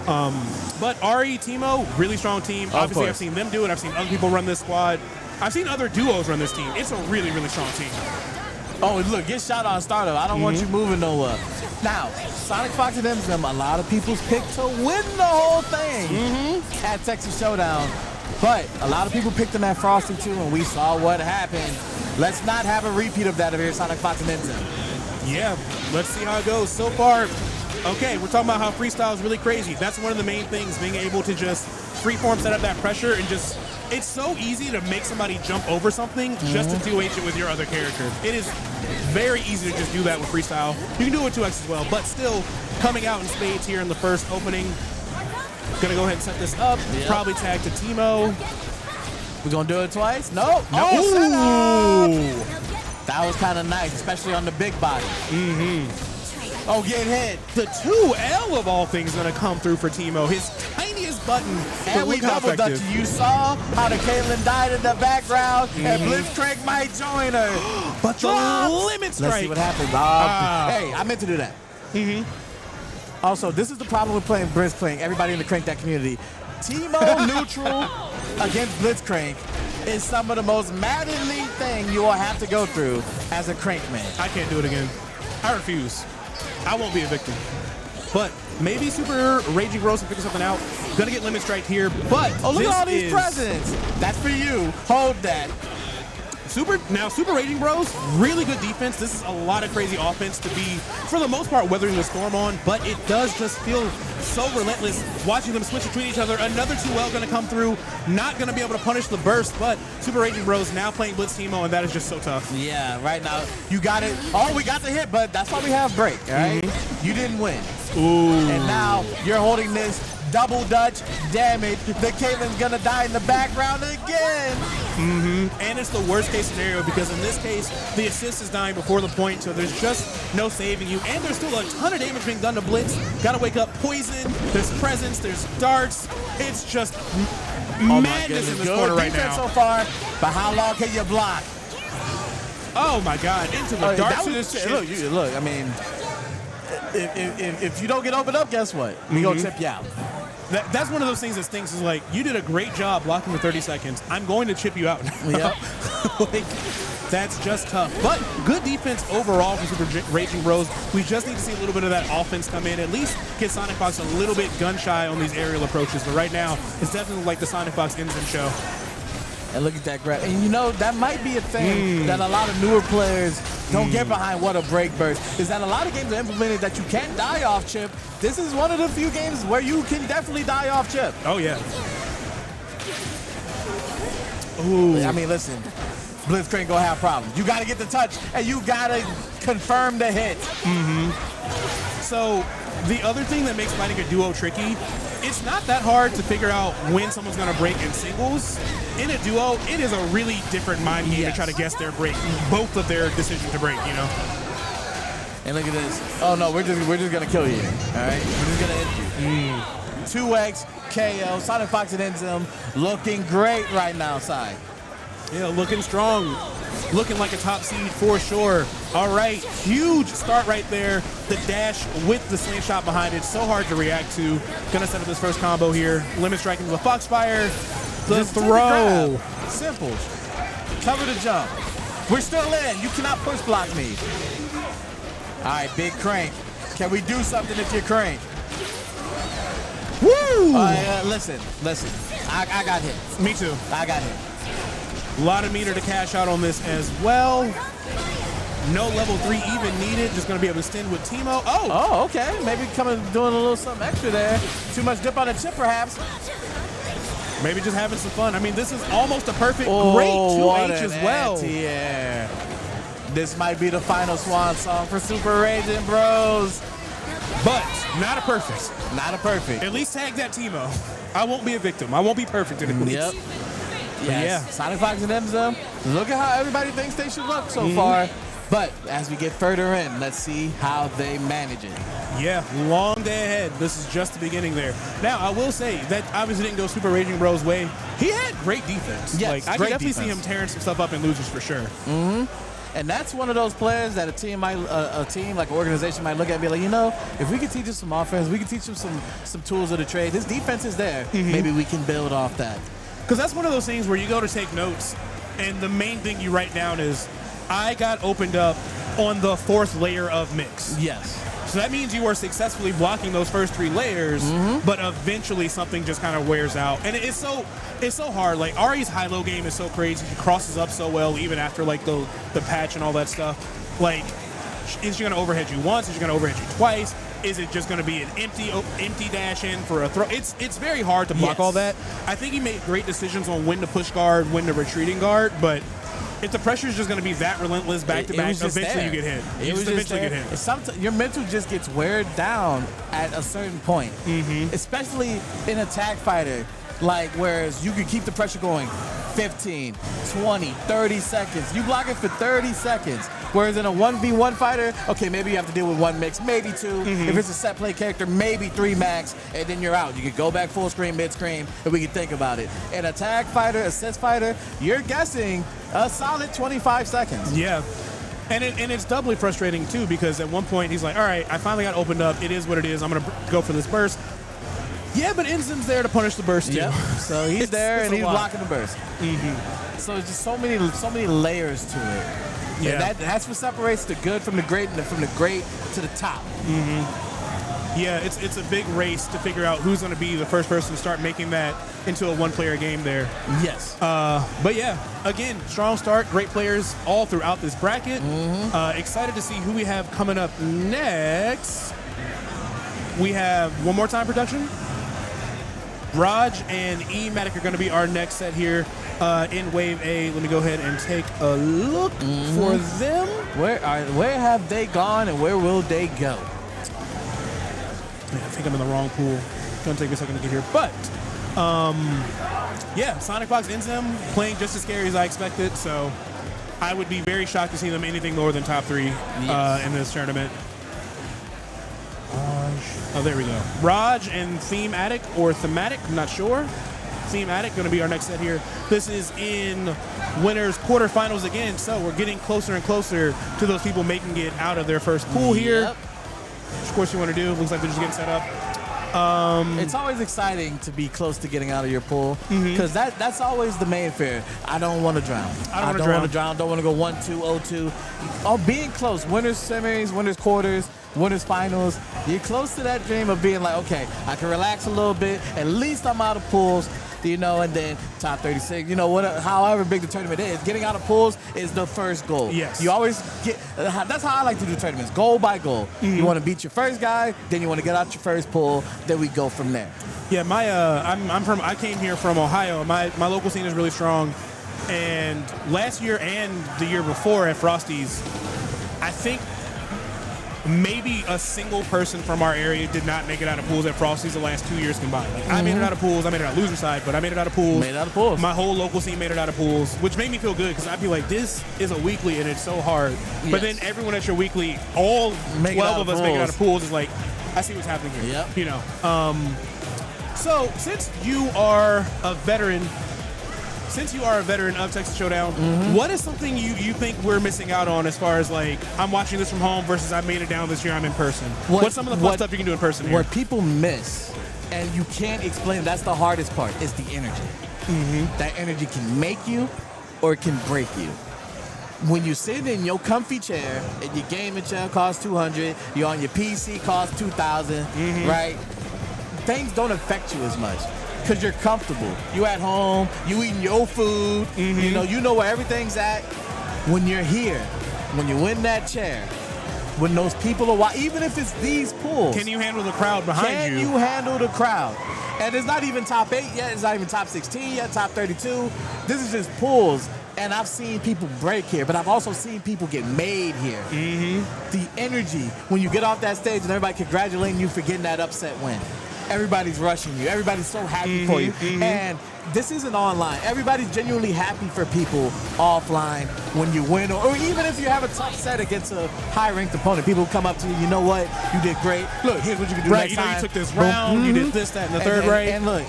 But RE Teemo, really strong team. Obviously, I've seen them do it. I've seen other people run this squad. I've seen other duos run this team. It's a really, really strong team. Oh, look, get shot on startup. I don't want you moving nowhere. Now, SonicFox and INZEM, a lot of people's pick to win the whole thing at Texas Showdown. But a lot of people picked them at Frosty too, and we saw what happened. Let's not have a repeat of that over here, SonicFox and INZEM. Yeah, let's see how it goes. So far, okay, we're talking about how freestyle is really crazy. That's one of the main things, being able to just freeform set up that pressure and just, it's so easy to make somebody jump over something just to 2H it with your other character. It is very easy to just do that with freestyle. You can do it with 2X as well, but still coming out in spades here in the first opening. Gonna go ahead and set this up. Yep. Probably tag to Teemo. We're gonna do it twice? No. That was kind of nice, especially on the big body. Oh, get hit. The 2L of all things gonna come through for Teemo. His tiniest button. And we double dutched. You saw how the Caitlyn died in the background, and Blitzcrank might join her. But the limit strike. Let's see what happens. Hey, I meant to do that. Also, this is the problem with playing Blitzcrank. Everybody in the Crank That community. Teemo neutral against Blitzcrank is some of the most maddening thing you will have to go through as a Crank man. I can't do it again. I refuse. I won't be a victim. But maybe SuperRagingBros will figure something out. Gonna get limit strike here, but look at all these presents. That's for you. Hold that. SuperRagingBros, really good defense. This is a lot of crazy offense to be, for the most part, weathering the storm on, but it does just feel so relentless watching them switch between each other. Another 2L gonna come through, not gonna be able to punish the burst, but SuperRagingBros now playing Blitz Teemo, and that is just so tough. Yeah, right now, you got it. Oh, we got the hit, but that's why we have break, all right? You didn't win. And now you're holding this double dutch damage. The Caitlyn's gonna die in the background again. And it's the worst case scenario because in this case, the assist is dying before the point, so there's just no saving you. And there's still a ton of damage being done to Blitz. Gotta wake up poison, there's presence, there's darts. It's just madness in this corner right now. So far, but how long can you block? Oh my God, into the darts. Look, I mean, if you don't get opened up, guess what? We gonna tip you out. That's one of those things that stinks is like, you did a great job blocking for 30 seconds. I'm going to chip you out now. Yep. Like, that's just tough. But good defense overall for SuperRagingBros. We just need to see a little bit of that offense come in. At least get SonicFox a little bit gun shy on these aerial approaches. But right now, it's definitely like the SonicFox INZEM show. And look at that grab. And you know, that might be a thing that a lot of newer players don't get behind what a break burst. Is that a lot of games are implemented that you can't die off chip. This is one of the few games where you can definitely die off chip. Oh, yeah. I mean, listen, Blitzcrank gonna have problems. You gotta get the touch, and you gotta confirm the hit. So the other thing that makes fighting a duo tricky, it's not that hard to figure out when someone's gonna break in singles. In a duo, it is a really different mind game to try to guess their break, both of their decision to break, you know? And look at this. Oh no, we're just gonna kill you. All right, we're just gonna hit you. 2X KO. SonicFox and INZEM looking great right now, side. Yeah, looking strong. Looking like a top seed for sure. All right, huge start right there. The dash with the slingshot behind it, so hard to react to. Gonna set up this first combo here. Limit striking with Foxfire. The Just throw. Simple. Cover the jump. We're still in. You cannot push block me. All right, big crank. Can we do something if you're crank? Woo! Listen. I got hit. Me too. I got hit. A lot of meter to cash out on this as well. No level 3 even needed. Just going to be able to extend with Teemo. Oh, okay. Maybe coming doing a little something extra there. Too much dip on the chip, perhaps. Maybe just having some fun. I mean, this is almost a perfect, great 2H as well. Yeah. This might be the final swan song for SuperRagingBros. But not a perfect. Not a perfect. At least tag that Teemo. I won't be a victim. I won't be perfect in it. Yep. Yes. Yeah. SonicFox and INZEM. Look at how everybody thinks they should look so far. But as we get further in, let's see how they manage it. Yeah, long day ahead. This is just the beginning there. Now, I will say that obviously didn't go SuperRagingBros' way. He had great defense. Yes, like, I can definitely see him tearing some stuff up in losers for sure. And that's one of those players that a team, like an organization, might look at and be like, you know, if we could teach him some offense, we could teach him some tools of the trade. His defense is there. Maybe we can build off that. Because that's one of those things where you go to take notes, and the main thing you write down is, I got opened up on the 4th layer of mix. Yes. So that means you are successfully blocking those first 3 layers, but eventually something just kind of wears out. And it's so hard. Like, Ari's high-low game is so crazy. He crosses up so well even after, like, the patch and all that stuff. Like, is she going to overhead you once? Is she going to overhead you twice? Is it just going to be an empty dash in for a throw? It's very hard to block all that. I think he made great decisions on when to push guard, when to retreating guard, but if the pressure is just going to be that relentless back-to-back, eventually you get hit. You just eventually get hit. Sometimes your mental just gets weared down at a certain point, especially in a tag fighter. Like, whereas you could keep the pressure going 15, 20, 30 seconds. You block it for 30 seconds. Whereas in a 1v1 fighter, okay, maybe you have to deal with 1 mix, maybe 2. If it's a set play character, maybe 3 max, and then you're out. You could go back full screen, mid screen, and we can think about it. In a tag fighter, assist fighter, you're guessing a solid 25 seconds. Yeah. And it's doubly frustrating, too, because at one point he's like, all right, I finally got opened up. It is what it is. I'm going to go for this burst. Yeah, but INZEM's there to punish the burst, too. Yep. So he's there, and he's blocking the burst. So it's just so many layers to it. Yeah. And that's what separates the good from the great, and from the great to the top. Yeah, it's a big race to figure out who's going to be the first person to start making that into a one-player game there. Yes. But yeah, again, strong start, great players all throughout this bracket. Excited to see who we have coming up next. We have one more time production. Rodge and ThemeAttic are going to be our next set here in Wave A. Let me go ahead and take a look for them. Where have they gone, and where will they go? I think I'm in the wrong pool. It's going to take me a second to get here. But, yeah, SonicFox, INZEM playing just as scary as I expected. So I would be very shocked to see them anything lower than top 3 in this tournament. Oh, there we go. Rodge and ThemeAttic, or ThemeAttic, I'm not sure. ThemeAttic going to be our next set here. This is in winners quarterfinals again, so we're getting closer and closer to those people making it out of their first pool here. Which, of course, you want to do. Looks like they're just getting set up. It's always exciting to be close to getting out of your pool, because that's always the main fear. I don't want to drown. I don't want to drown. Don't want to go 1-2, 0-2. Oh, being close. Winners semis, winners quarters, winners finals. You're close to that dream of being like, okay, I can relax a little bit. At least I'm out of pools. You know, and then top 36. You know, however big the tournament is, getting out of pools is the first goal. Yes. You always get. That's how I like to do tournaments, goal by goal. You want to beat your first guy, then you want to get out your first pool, then we go from there. Yeah, I came here from Ohio. My local scene is really strong, and last year and the year before at Frosty's, I think maybe a single person from our area did not make it out of pools at Frosty's the last 2 years combined. Like, I made it out of pools. I made it out of loser side, but I made it out of pools. Made it out of pools. My whole local scene made it out of pools, which made me feel good because I'd be like, this is a weekly and it's so hard. Yes. But then everyone at your weekly, all 12 of us making it out of pools is like, I see what's happening here. Yep. You know. So since you are a veteran since you are a veteran of Texas Showdown, what is something you think we're missing out on as far as like I'm watching this from home versus I made it down this year, I'm in person? What's some of the fun stuff you can do in person here? What people miss, and you can't explain, that's the hardest part, is the energy. That energy can make you or it can break you. When you sit in your comfy chair and your gaming chair costs $200, you're on your PC costs $2,000, right? Things don't affect you as much because you're comfortable. You at home, you eating your food, you know where everything's at. When you're here, when you're in that chair, when those people are watching, even if it's these pools. Can you handle the crowd behind you? Can you handle the crowd? And it's not even top 8 yet. It's not even top 16 yet, top 32. This is just pools. And I've seen people break here, but I've also seen people get made here. The energy, when you get off that stage and everybody congratulating you for getting that upset win. Everybody's rushing you. Everybody's so happy for you. And this isn't online. Everybody's genuinely happy for people offline when you win, or even if you have a tough set against a high-ranked opponent. People come up to you, you know what? You did great. Look, here's what you can do next time. You took this round, you did this, that, and the third right. And look,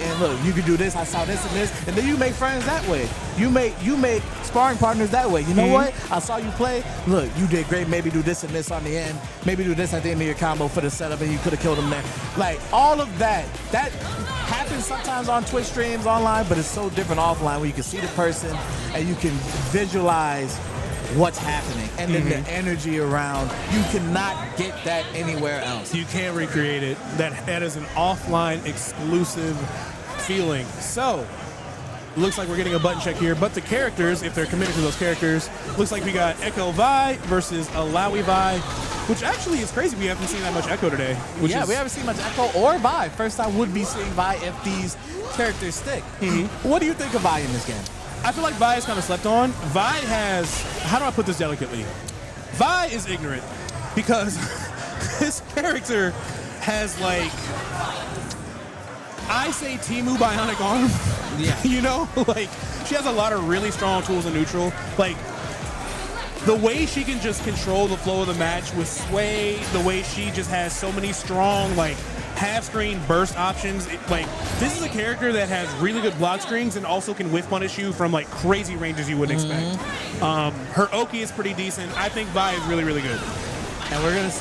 you can do this. I saw this and this. And then you make friends that way. You make sparring partners that way. You know what? I saw you play. Look, you did great. Maybe do this and this on the end. Maybe do this at the end of your combo for the setup, and you could have killed him there. Like, all of that happens sometimes on Twitch streams online, but it's so different offline where you can see the person and you can visualize what's happening. And then the energy around, you cannot get that anywhere else. You can't recreate it. That is an offline exclusive feeling. So, looks like we're getting a button check here, but the characters, if they're committed to those characters, looks like we got Echo Vi versus Alawi Vi, which actually is crazy. We haven't seen that much Echo today. We haven't seen much Echo or Vi. First time would be seeing Vi if these characters stick. What do you think of Vi in this game? I feel like Vi is kind of slept on. Vi has, how do I put this delicately? Vi is ignorant because this character has like, I say Timu Bionic Arm. Yeah. You know, like she has a lot of really strong tools in neutral. Like the way she can just control the flow of the match with sway, the way she just has so many strong like half-screen burst options. Like this is a character that has really good block screens and also can whiff punish you from like crazy ranges you wouldn't expect. Her Oki is pretty decent. I think Vi is really, really good. And we're gonna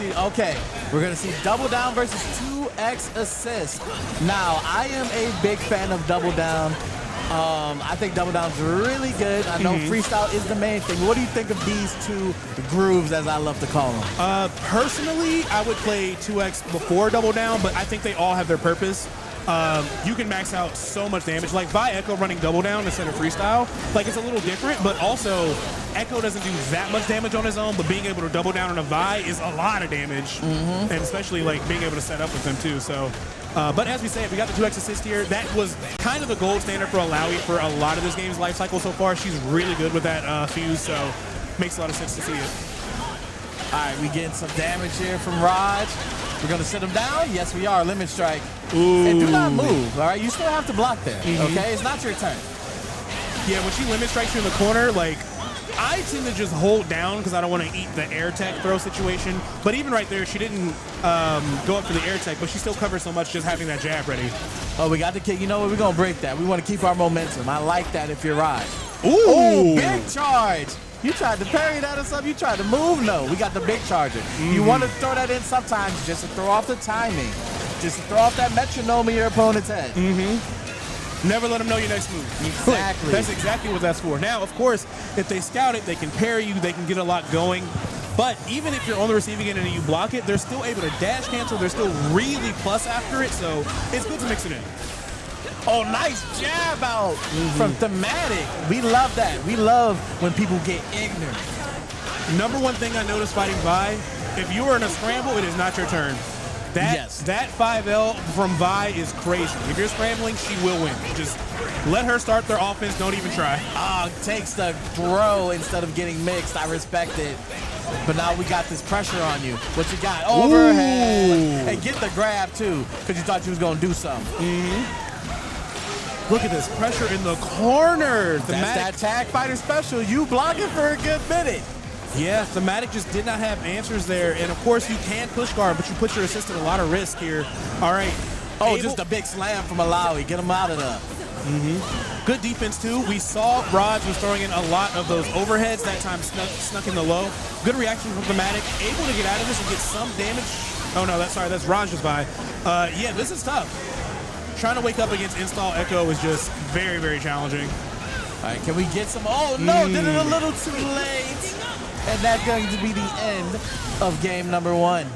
see Double Down versus 2x Assist. Now, I am a big fan of Double Down. I think Double Down's really good. I know freestyle is the main thing. What do you think of these two grooves, as I love to call them? Personally, I would play 2x before Double Down, but I think they all have their purpose. You can max out so much damage. Like Vi Echo running Double Down instead of freestyle, like it's a little different, but also Echo doesn't do that much damage on his own, but being able to double down on a Vi is a lot of damage, and especially like being able to set up with them too. So, but as we say, we got the 2x assist here. That was kind of the gold standard for Alawi for a lot of this game's life cycle so far. She's really good with that fuse, so makes a lot of sense to see it. All right, we getting some damage here from Rodge. We're going to sit him down. Yes, we are. Limit strike. Ooh. And do not move, all right? You still have to block there, okay? It's not your turn. Yeah, when she limit strikes you in the corner, like, I tend to just hold down because I don't want to eat the air tech throw situation. But even right there, she didn't go up for the air tech, but she still covers so much just having that jab ready. Oh, we got the kick. You know what? We're going to break that. We want to keep our momentum. I like that if you're Rodge. Ooh. Big charge. You tried to parry that or something? You tried to move? No, we got the big charger. You want to throw that in sometimes just to throw off the timing. Just to throw off that metronome in your opponent's head. Never let them know your next move. Exactly. That's exactly what that's for. Now, of course, if they scout it, they can parry you, they can get a lot going. But even if you're on the receiving end and you block it, they're still able to dash cancel. They're still really plus after it, so it's good to mix it in. Oh, nice jab out from ThemeAttic. We love that. We love when people get ignorant. Number one thing I noticed fighting Vi, if you are in a scramble, it is not your turn. That 5L from Vi is crazy. If you're scrambling, she will win. Just let her start their offense. Don't even try. Takes the throw instead of getting mixed. I respect it. But now we got this pressure on you. What you got? Overhead. And get the grab, too, because you thought you was going to do something. Look at this pressure in the corner. That's that tag fighter special. You blocking for a good minute. Yeah, ThemeAttic just did not have answers there. And, of course, you can push guard, but you put your assist at a lot of risk here. All right. Oh, just a big slam from Alawi. Get him out of there. Good defense, too. We saw Rodge was throwing in a lot of those overheads. That time snuck in the low. Good reaction from ThemeAttic. Able to get out of this and get some damage. Oh, no, that's Rodge just by. Yeah, this is tough. Trying to wake up against Install Echo is just very, very challenging. All right, can we get some? Oh, no, did it a little too late. And that's going to be the end of game number 1.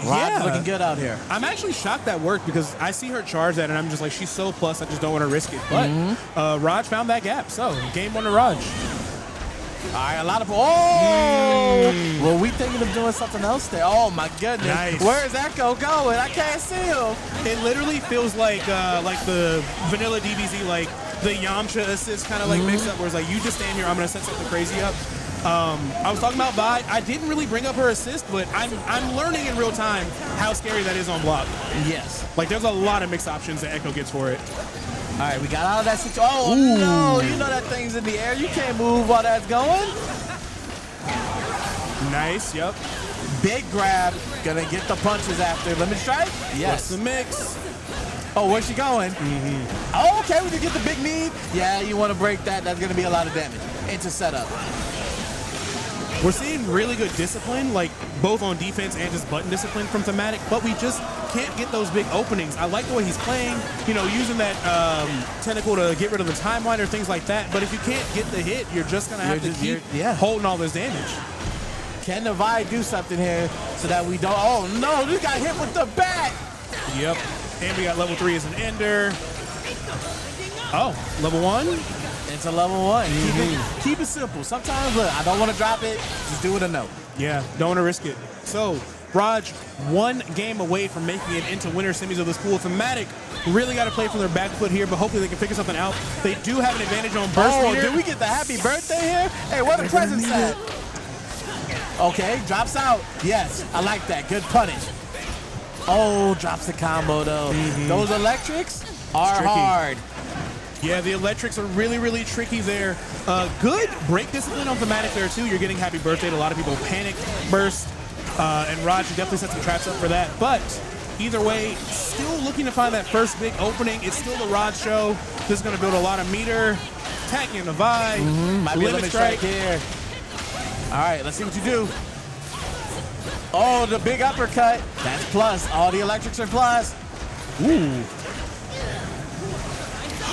Rodge looking good out here. I'm actually shocked that worked because I see her charge that and I'm just like, she's so plus, I just don't want to risk it. But Rodge found that gap. So, game 1 to Rodge. All right, a lot of... Oh! Well, we thinking of doing something else there. Oh, my goodness. Nice. Where is Echo going? I can't see him. It literally feels like the vanilla DBZ, like the Yamcha assist kind of like mix up where it's like, you just stand here, I'm going to set something crazy up. I was talking about Vi. I didn't really bring up her assist, but I'm learning in real time how scary that is on block. Yes. Like, there's a lot of mixed options that Echo gets for it. All right, we got out of that situation. Oh, no. You know that thing's in the air. You can't move while that's going. Nice, yep. Big grab. Gonna get the punches after. Limit strike? Yes. What's the mix? Oh, where's she going? Oh, okay, we can get the big knee. Yeah, you want to break that. That's going to be a lot of damage. Into setup. We're seeing really good discipline, like both on defense and just button discipline from ThemeAttic, but we just can't get those big openings. I like the way he's playing, you know, using that tentacle to get rid of the timeline or things like that, but if you can't get the hit, you're just going to have to keep holding all this damage. Can the Vi do something here so that we don't... Oh, no, this got hit with the bat. Yep. And we got level 3 as an ender. Oh, level 1? It's a level 1. Keep it simple. Sometimes, look, I don't want to drop it. Just do it or no. Yeah, don't want to risk it. So, Rodge, 1 game away from making it into winner semis of this pool. ThemeAttic really got to play from their back foot here, but hopefully they can figure something out. They do have an advantage on burst meter. Did we get the happy birthday here? Hey, where the presents at? Okay, drops out. Yes, I like that. Good punish. Oh, drops the combo, though. Those electrics are hard. Yeah, the electrics are really, really tricky there. Good break discipline on ThemeAttic there, too. You're getting happy birthday. A lot of people panic burst, and Rodge definitely set some traps up for that. But either way, still looking to find that first big opening. It's still the Rodge show. This is going to build a lot of meter. Attacking the Vi. Might be a limit strike here. All right, let's see what you do. Oh, the big uppercut. That's plus. All the electrics are plus. Ooh.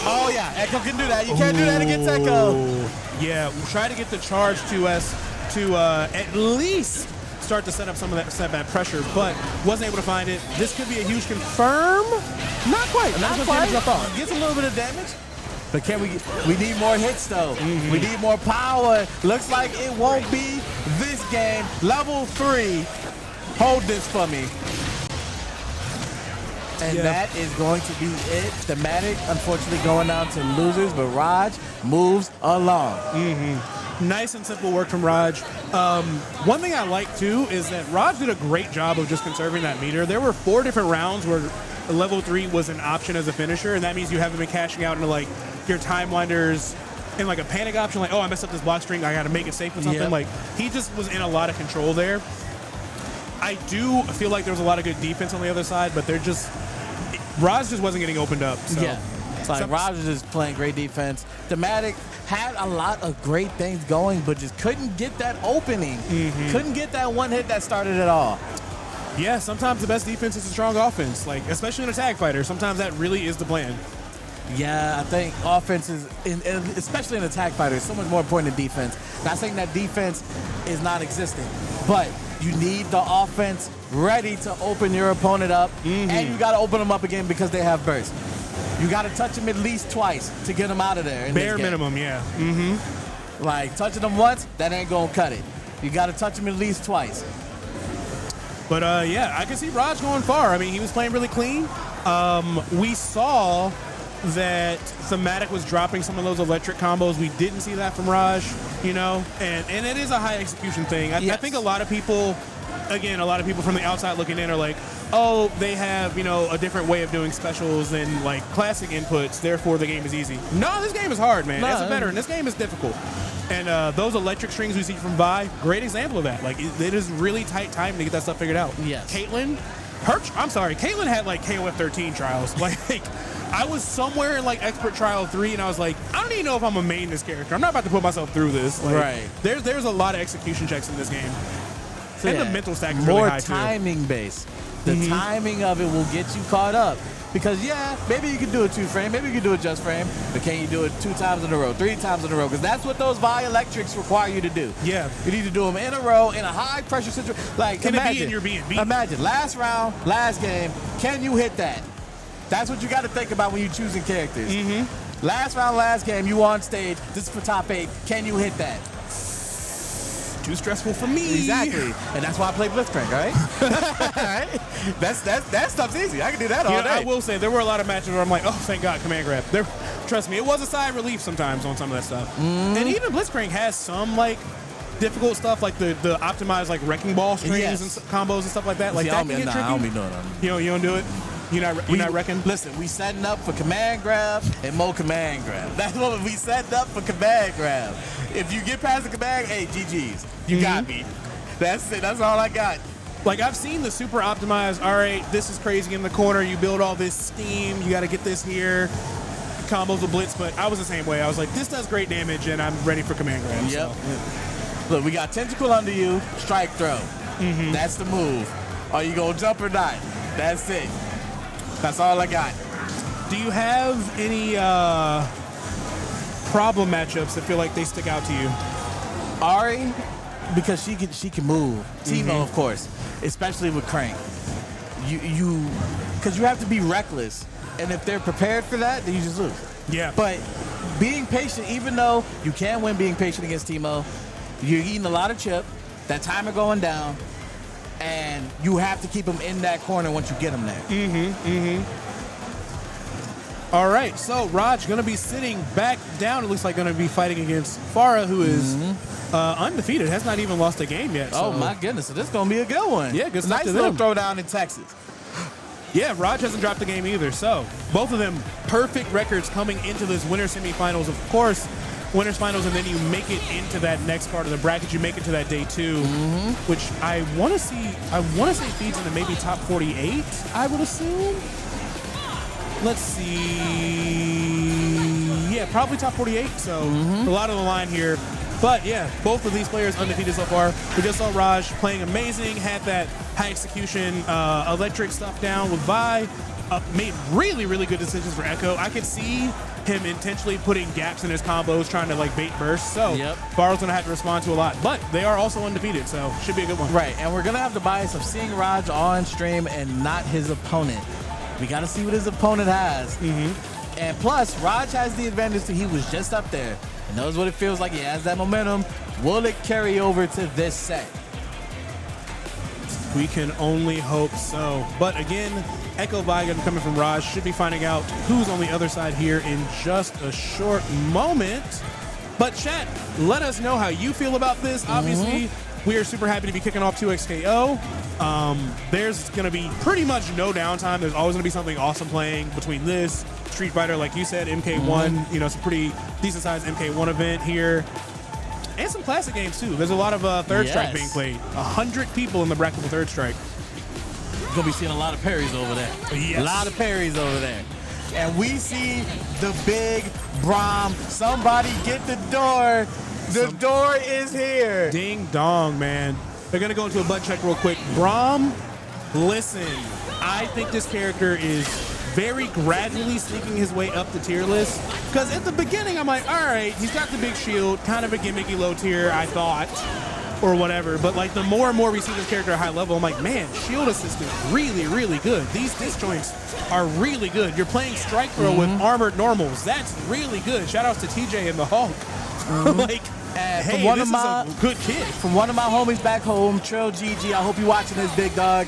Oh, yeah. Echo can do that. You can't do that against Echo. Yeah, we'll try to get the charge to us to at least start to set up some of that setback pressure, but wasn't able to find it. This could be a huge confirm. Not quite. Not quite. Gets a little bit of damage. But can we need more hits, though. We need more power. Looks like it won't be this game. Level 3. Hold this for me. And that is going to be it. ThemeAttic, unfortunately, going down to losers, but Rodge moves along. Nice and simple work from Rodge. One thing I like, too, is that Rodge did a great job of just conserving that meter. There were 4 different rounds where level 3 was an option as a finisher, and that means you haven't been cashing out into, like, your time winders and, like, a panic option, like, oh, I messed up this block string, I got to make it safe with something. Like, he just was in a lot of control there. I do feel like there was a lot of good defense on the other side, but they're just... Rodge just wasn't getting opened up. So. Yeah. It's like Rodge was just playing great defense. ThemeAttic had a lot of great things going, but just couldn't get that opening. Couldn't get that one hit that started it all. Yeah, sometimes the best defense is a strong offense, like especially in a tag fighter. Sometimes that really is the plan. Yeah, I think offense is, especially in a tag fighter, is so much more important than defense. Not saying that defense is not existing, but you need the offense ready to open your opponent up, and you got to open them up again because they have burst. You got to touch them at least twice to get them out of there. Bare minimum, yeah. Like, touching them once, that ain't going to cut it. You got to touch them at least twice. But, yeah, I can see Rodge going far. I mean, he was playing really clean. We saw that ThemeAttic was dropping some of those electric combos. We didn't see that from Rodge, you know, and it is a high execution thing. I think a lot of people, again, a lot of people from the outside looking in are like, oh, they have, you know, a different way of doing specials than like classic inputs, therefore the game is easy. No, this game is hard, man. As a veteran, this game is difficult. And those electric strings we see from Vi, great example of that. Like, it is really tight time to get that stuff figured out. Yes. Caitlyn, I'm sorry, Caitlyn had like KOF 13 trials. Like, I was somewhere in like Expert Trial 3, and I was like, I don't even know if I'm a main this character. I'm not about to put myself through this. Like, right. There's a lot of execution checks in this game. So and the mental stack is more really high timing based. The timing of it will get you caught up. Because, yeah, maybe you can do a 2-frame, maybe you can do a just frame, but can you do it 2 times in a row, 3 times in a row? Because that's what those Electrics require you to do. Yeah. You need to do them in a row, in a high-pressure situation. Like, can imagine, it be in your beat? Imagine, last round, last game, can you hit that? That's what you got to think about when you're choosing characters. Last round, last game, you on stage, this is for top 8, can you hit that? Too stressful for me. Exactly. And that's why I play Blackranger, right? Right? That stuff's easy. I can do that all day. I will say, there were a lot of matches where I'm like, oh, thank God, command grab. Trust me, it was a sigh of relief sometimes on some of that stuff. And even Blitzcrank has some, like, difficult stuff, like the optimized, like, wrecking ball strings and combos and stuff like that. Like, that can get tricky. I don't be doing that. You don't do it? You're not wrecking? Listen, we setting up for command grab and more command grab. That's what we setting up for command grab. If you get past the command, hey, GG's. You got me. That's it. That's all I got. Like, I've seen the super optimized, all right, this is crazy in the corner. You build all this steam. You got to get this here. Combos with blitz, but I was the same way. I was like, this does great damage, and I'm ready for command grab. Yep. So, yeah. Look, we got tentacle under you, strike throw. That's the move. Are you going to jump or not? That's it. That's all I got. Do you have any problem matchups that feel like they stick out to you? Ari, because she can move. Teemo, of course, especially with Crank. Because you have to be reckless, and if they're prepared for that, then you just lose. Yeah. But being patient, even though you can win being patient against Teemo, you're eating a lot of chip. That timer going down. And you have to keep them in that corner once you get them there. All right, so Rodge going to be sitting back down. It looks like going to be fighting against Farra, who is undefeated, has not even lost a game yet. So. Oh, my goodness. So this is going to be a good one. Yeah, good stuff nice to little them. throwdown in Texas. Yeah, Rodge hasn't dropped a game either. So both of them perfect records coming into this winter semifinals. Of course, winners finals, and then you make it into that next part of the bracket. You make it to that day 2, which I want to see. I want to say feeds into maybe top 48. I would assume. Let's see. Yeah, probably top 48. So a lot on the line here. But yeah, both of these players undefeated so far. We just saw Rodge playing amazing. Had that high execution, electric stuff down with Vi. Made really, really good decisions for Echo. I could see him intentionally putting gaps in his combos, trying to like bait burst. So Farra's going to have to respond to a lot. But they are also undefeated, so should be a good one. Right, and we're going to have the bias of seeing Rodge on stream and not his opponent. We got to see what his opponent has. And plus, Rodge has the advantage that he was just up there. He knows what it feels like. He has that momentum. Will it carry over to this set? We can only hope so. But again, Echo Vigan coming from Rodge should be finding out who's on the other side here in just a short moment. But chat, let us know how you feel about this. Obviously, we are super happy to be kicking off 2XKO. There's going to be pretty much no downtime. There's always going to be something awesome playing between this, Street Fighter, like you said, MK1. You know, it's a pretty decent-sized MK1 event here. And some classic games, too. There's a lot of Third Strike being played. 100 people in the bracket for Third Strike. You're going to be seeing a lot of parries over there. Yes. A lot of parries over there. And we see the big Braum. Somebody get the door. The door is here. Ding dong, man. They're going to go into a butt check real quick. Braum, listen, I think this character is very gradually sneaking his way up the tier list. Because at the beginning, I'm like, all right, he's got the big shield, kind of a gimmicky low tier, I thought, or whatever. But like the more and more we see this character at a high level, I'm like, man, shield assist is really, really good. These disjoints are really good. You're playing strike throw with armored normals. That's really good. Shout outs to TJ and the Hulk. Like, hey, from one this of my, is a good kid. From one of my homies back home, Trill GG, I hope you're watching this, big dog.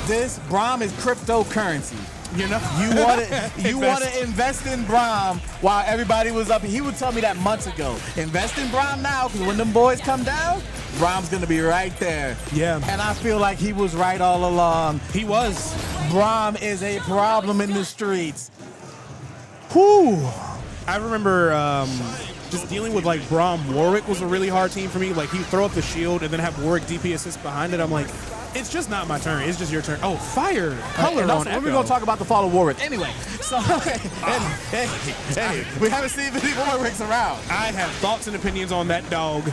This Braum is cryptocurrency. You know, you want to invest in Braum while everybody was up. He would tell me that months ago. Invest in Braum now, because when them boys come down, Braum's gonna be right there. Yeah. And I feel like he was right all along. He was. Braum is a problem in the streets. Whew. I remember just dealing with like Braum. Warwick was a really hard team for me. Like he'd throw up the shield and then have Warwick DP assist behind it. I'm like, It's just not my turn. It's just your turn. Oh, fire color on also, Echo. we're gonna talk about the fall of Warwick anyway. So hey, we haven't seen many Warwicks around. I have thoughts and opinions on that dog.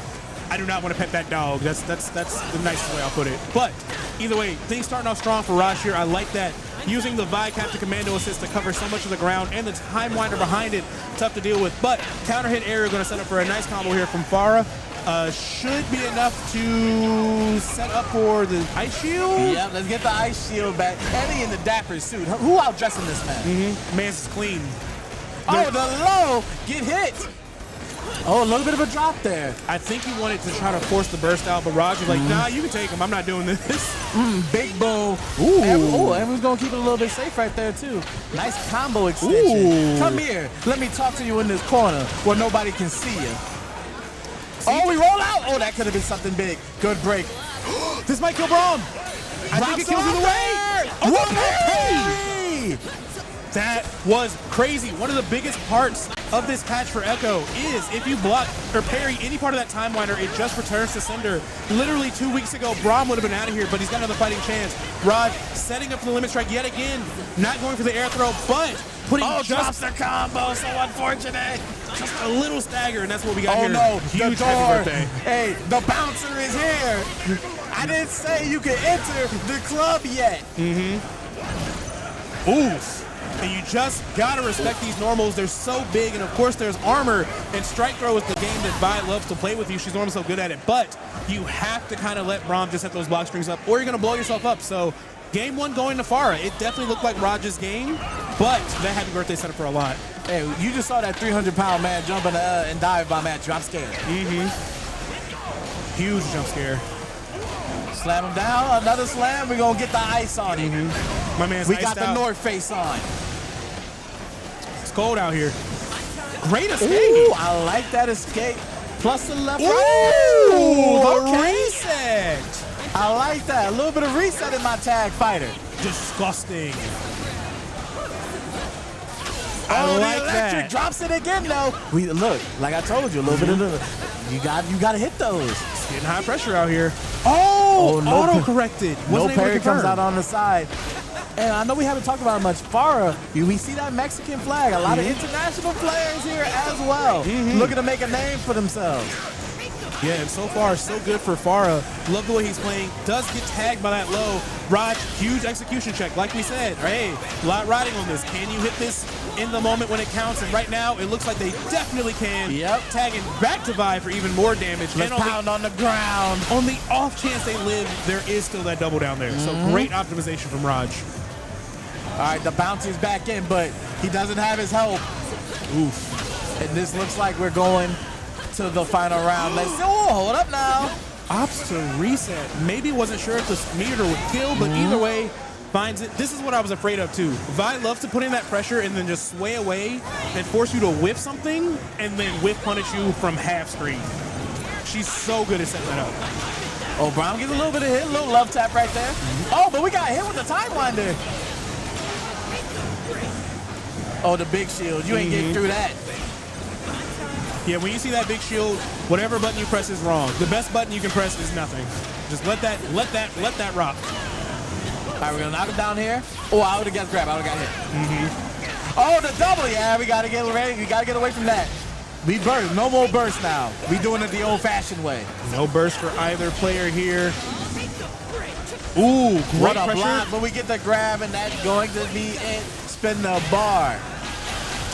I do not want to pet that dog. That's the nicest way I'll put it. But either way, things starting off strong for Rodge here. I like that. Using the Vi Captain Commando Assist to cover so much of the ground and the Time Winder behind it, tough to deal with. But counter hit area going to set up for a nice combo here from Farra. Should be enough to set up for the Ice Shield. Yeah, let's get the Ice Shield back. And he in the dapper suit. Who outdressing this man? Man's is clean. Oh, the low. Get hit. Oh, a little bit of a drop there. I think he wanted to try to force the burst out, but Rodge was like, nah, you can take him. I'm not doing this. Big boom. Ooh. Everyone's going to keep it a little bit safe right there, too. Nice combo extension. Ooh. Come here. Let me talk to you in this corner where nobody can see you. Oh, we roll out. Oh, that could have been something big. Good break. This might kill Braum. I think it kills either way. Oh, that was crazy. One of the biggest parts of this patch for Echo is if you block or parry any part of that Time Winder, it just returns to Cinder. Literally 2 weeks ago, Braum would have been out of here, but he's got another fighting chance. Rodge setting up for the limit strike yet again, not going for the air throw, but putting drops the combo. So unfortunate. Just a little stagger, and that's what we got here. Oh, no. Huge the happy door. birthday. Hey, the bouncer is here. I didn't say you could enter the club yet. Oof. And you just gotta respect these normals. They're so big, and of course there's armor, and strike throw is the game that Vi loves to play with you. She's normally so good at it, but you have to kind of let Braum just set those block strings up, or you're gonna blow yourself up. So game one going to Farra. It definitely looked like Rodge's game, but that happy birthday set up for a lot. Hey, you just saw that 300-pound man jump in and dive bomb at you. I'm scared. Huge jump scare. Slam him down. Another slam. We're going to get the ice on him. My man's We iced got the out. North Face on. It's cold out here. Great escape. Ooh, I like that escape. Plus the left. Ooh, the reset. I like that. A little bit of reset in my tag fighter. Disgusting. Oh, I like the electric that. drops it again, though. We look, like I told you, a little bit of the. You got to hit those. It's getting high pressure out here. Oh, no auto-corrected. No Wasn't able to parry comes confirm. out on the side. And I know we haven't talked about it much. Farra, we see that Mexican flag. A lot of international players here as well. Looking to make a name for themselves. Yeah, and so far, so good for Farra. Love the way he's playing. Does get tagged by that low. Rodge, huge execution check. Like we said, hey, a lot riding on this. Can you hit this in the moment when it counts? And right now, it looks like they definitely can. Yep. Tagging back to Vi for even more damage. Let's pound on the ground. On the off chance they live, there is still that double down there. So great optimization from Rodge. All right, the bouncer's back in, but he doesn't have his help. Oof. And this looks like we're going to the final round. Let's hold up now. Ops to reset. Maybe wasn't sure if this meter would kill, but either way, finds it. This is what I was afraid of too. Vi loves to put in that pressure and then just sway away and force you to whiff something and then whiff punish you from half screen. She's so good at setting that up. Oh, Braum gets a little bit of hit, a little love tap right there. Oh, but we got hit with the Time Winder. Oh, the big shield. You ain't getting through that. Yeah, when you see that big shield, whatever button you press is wrong. The best button you can press is nothing. Just let that rock. All right, we're gonna knock him down here. Oh, I would have guessed grab. I would have got hit. Oh, the double. Yeah, we gotta get ready. We gotta get away from that. We burst. No more burst now. We doing it the old-fashioned way. No burst for either player here. Ooh, great What a pressure. block, but we get the grab, and that's going to be it. Spin the bar.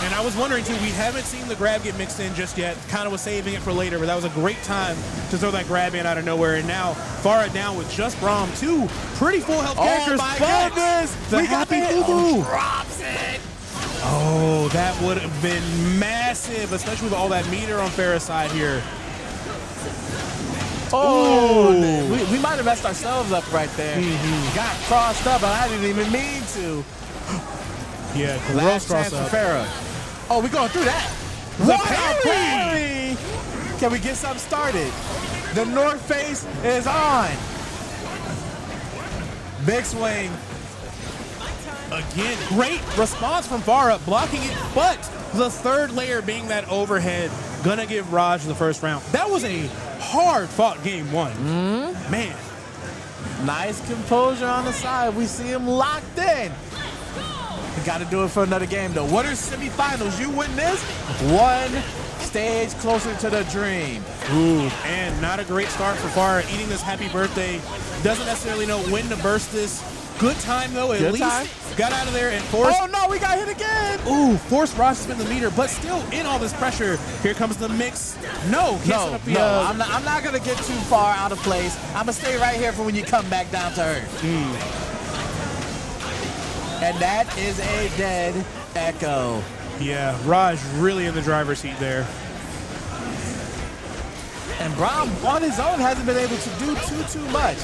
And I was wondering too, we haven't seen the grab get mixed in just yet. Kind of was saving it for later, but that was a great time to throw that grab in out of nowhere. And now Farra down with just Braum, two pretty full health characters. Oh my but goodness! The We got happy the boo-boo. drops it. Oh, that would have been massive, especially with all that meter on Farra's side here. Oh, Ooh. we might have messed ourselves up right there. Got crossed up, and I didn't even mean to. Yeah, Last gross chance cross for up. Farra. Oh, we're going through that. The What a parry! parry! Can we get something started? The North Face is on. Big swing. Again, great response from Farra, blocking it, but the third layer being that overhead, gonna give Rodge the first round. That was a hard-fought game one. Man. Nice composure on the side. We see him locked in. We got to do it for another game, though. What are semifinals? You win this, one stage closer to the dream. Ooh, and not a great start for Farra. Eating this happy birthday. Doesn't necessarily know when to burst this. Good time, though. At least got out of there and forced. Oh, no, we got hit again. Ooh, forced Rodge to spin the meter, but still in all this pressure. Here comes the mix. No, can't set up the, I'm not going to get too far out of place. I'm going to stay right here for when you come back down to earth. And that is a dead Echo. Yeah, Rodge really in the driver's seat there. And Braum on his own hasn't been able to do too much.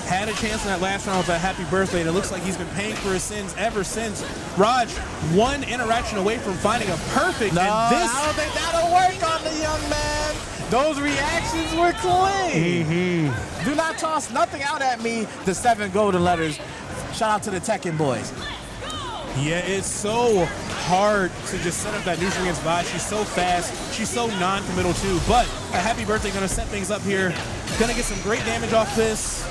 Had a chance in that last round with that happy birthday, and it looks like he's been paying for his sins ever since. Rodge, one interaction away from finding a perfect. No, and this, I don't think that'll work on the young man. Those reactions were clean. Do not toss nothing out at me. The 7 golden letters. Shout out to the Tekken boys. Yeah, it's so hard to just set up that neutral against Vi. She's so fast. She's so non-committal too. But a happy birthday going to set things up here. Going to get some great damage off this.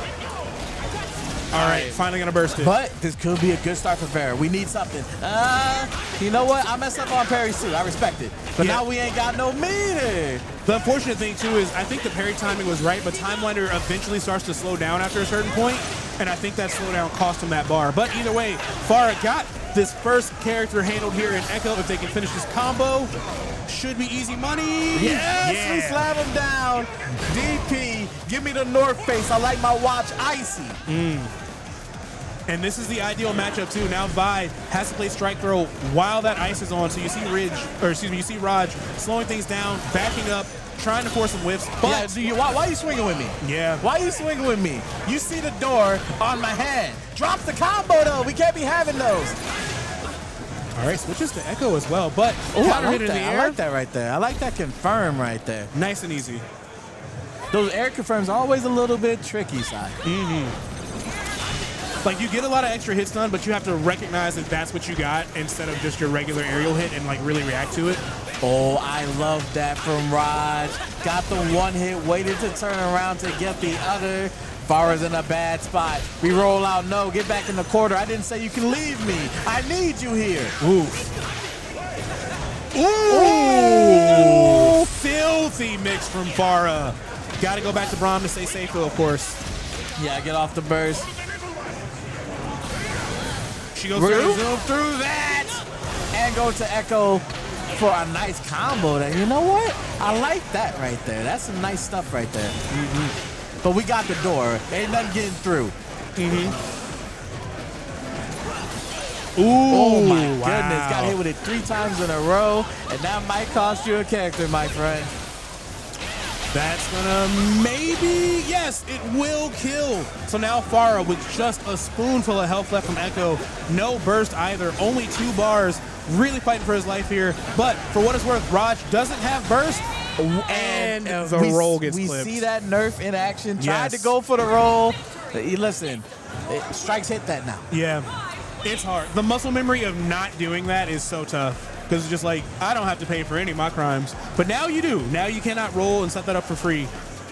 All right, finally going to burst it. But this could be a good start for Farra. We need something. You know what? I messed up on parries too. I respect it. But now we ain't got no meter. The unfortunate thing too is I think the parry timing was right, but Timelander eventually starts to slow down after a certain point, and I think that slowdown cost him that bar. But either way, Farra got this first character handled here in Echo. If they can finish this combo, should be easy money. Yes, we slam him down. DP, give me the North Face. I like my watch icy. And this is the ideal matchup too. Now Vi has to play strike throw while that ice is on. So you see you see Rodge slowing things down, backing up, trying to force some whiffs. But why are you swinging with me? Yeah. Why are you swinging with me? You see the door on my hand. Drop the combo though. We can't be having those. All right, switches to Echo as well, but counter hit in the air. I like that right there. I like that confirm right there. Nice and easy. Those air confirms are always a little bit tricky side. Like, you get a lot of extra hits done, but you have to recognize that that's what you got instead of just your regular aerial hit and, like, really react to it. Oh, I love that from Rodge. Got the one hit, waited to turn around to get the other. Farra's in a bad spot. We roll out, no, get back in the quarter. I didn't say you can leave me. I need you here. Ooh. Filthy mix from Farra. Got to go back to Braum to stay safe, though, of course. Yeah, get off the burst. She goes zoom through that and go to Echo for a nice combo there. You know what? I like that right there. That's some nice stuff right there. But we got the door. Ain't nothing getting through. Ooh, oh my goodness. Got hit with it 3 times in a row, and that might cost you a character, my friend. That's gonna maybe, yes, it will kill. So now Farra with just a spoonful of health left from Echo. No burst either, only 2 bars. Really fighting for his life here. But for what it's worth, Rodge doesn't have burst. And the roll gets clipped. We see that nerf in action. Tried to go for the roll. Listen, strikes hit that now. Yeah, it's hard. The muscle memory of not doing that is so tough. Because it's just like, I don't have to pay for any of my crimes. But now you do. Now you cannot roll and set that up for free.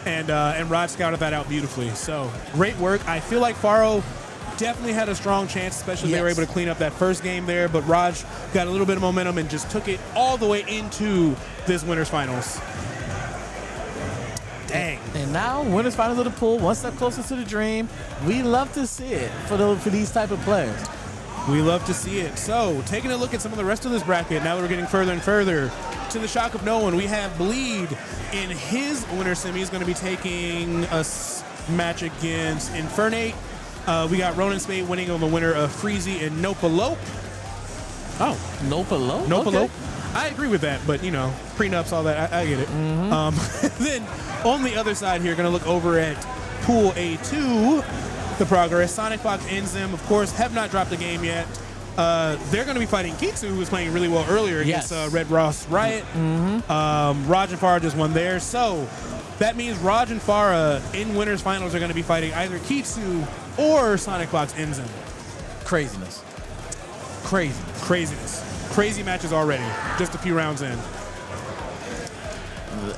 And Rodge scouted that out beautifully. So, great work. I feel like Farra definitely had a strong chance, especially if they were able to clean up that first game there. But Rodge got a little bit of momentum and just took it all the way into this winners finals. Dang. And now, winners finals of the pool, one step closer to the dream. We love to see it for these type of players. We love to see it. So, taking a look at some of the rest of this bracket, now that we're getting further and further, to the shock of no one, we have Bleed in his winner semi. He's going to be taking a match against Infernate. We got Ronin Spade winning on the winner of Freezie and NopeAlope. Oh, NopeAlope? NopeAlope. Okay. I agree with that, but, you know, prenups, all that, I get it. Then, on the other side here, going to look over at Pool A2. The progress. SonicFox, INZEM, of course, have not dropped the game yet. They're going to be fighting Kitsu, who was playing really well earlier against RedRiotRoss Riot. Rodge and Farra just won there. So that means Rodge and Farra in winners finals are going to be fighting either Kitsu or SonicFox INZEM. Craziness. Crazy matches already. Just a few rounds in.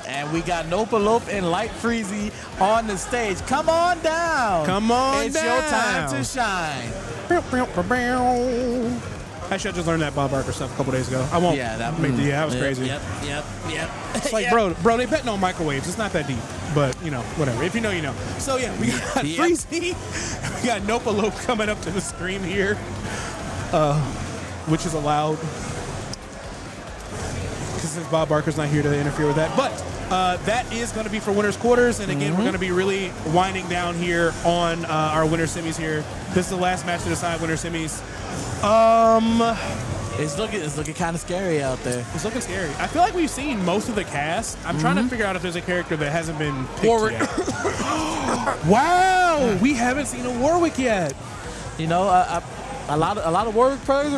And we got NopeAlope and Light Freezie on the stage. Come on down. Come on it's down. It's your time to shine. Actually, I just learned that Bob Barker stuff a couple days ago. I won't. Yeah, that was crazy. Yep. It's like, bro, they betting on microwaves. It's not that deep, but you know, whatever. If you know, you know. So yeah, we got Freezie. We got NopeAlope coming up to the screen here, which is allowed because since Bob Barker's not here to interfere with that. But that is going to be for winners quarters, and again, we're going to be really winding down here on our winner semis here. This is the last match to decide winner semis. It's looking kind of scary out there. It's looking scary. I feel like we've seen most of the cast. I'm trying to figure out if there's a character that hasn't been picked yet. Wow, we haven't seen a Warwick yet. You know, a lot of Warwick players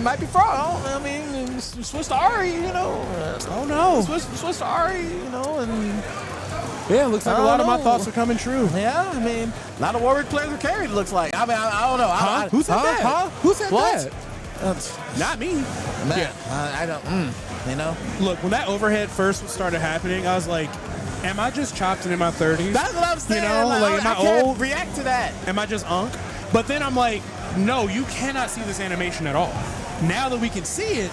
might be fraud. I mean, switch to Ari, you know. Oh no, switch to Ari, you know, and. Yeah, it looks like a lot of my thoughts are coming true. Yeah, I mean, a lot of Warwick players are carried, it looks like. I mean, I don't know. Who said that? Who said that? Not me. Man, yeah. I don't, you know? Look, when that overhead first started happening, I was like, am I just chopped and in my 30s? That's what I'm saying. You know, like, am I can't old? React to that. Am I just unk? But then I'm like, no, you cannot see this animation at all. Now that we can see it,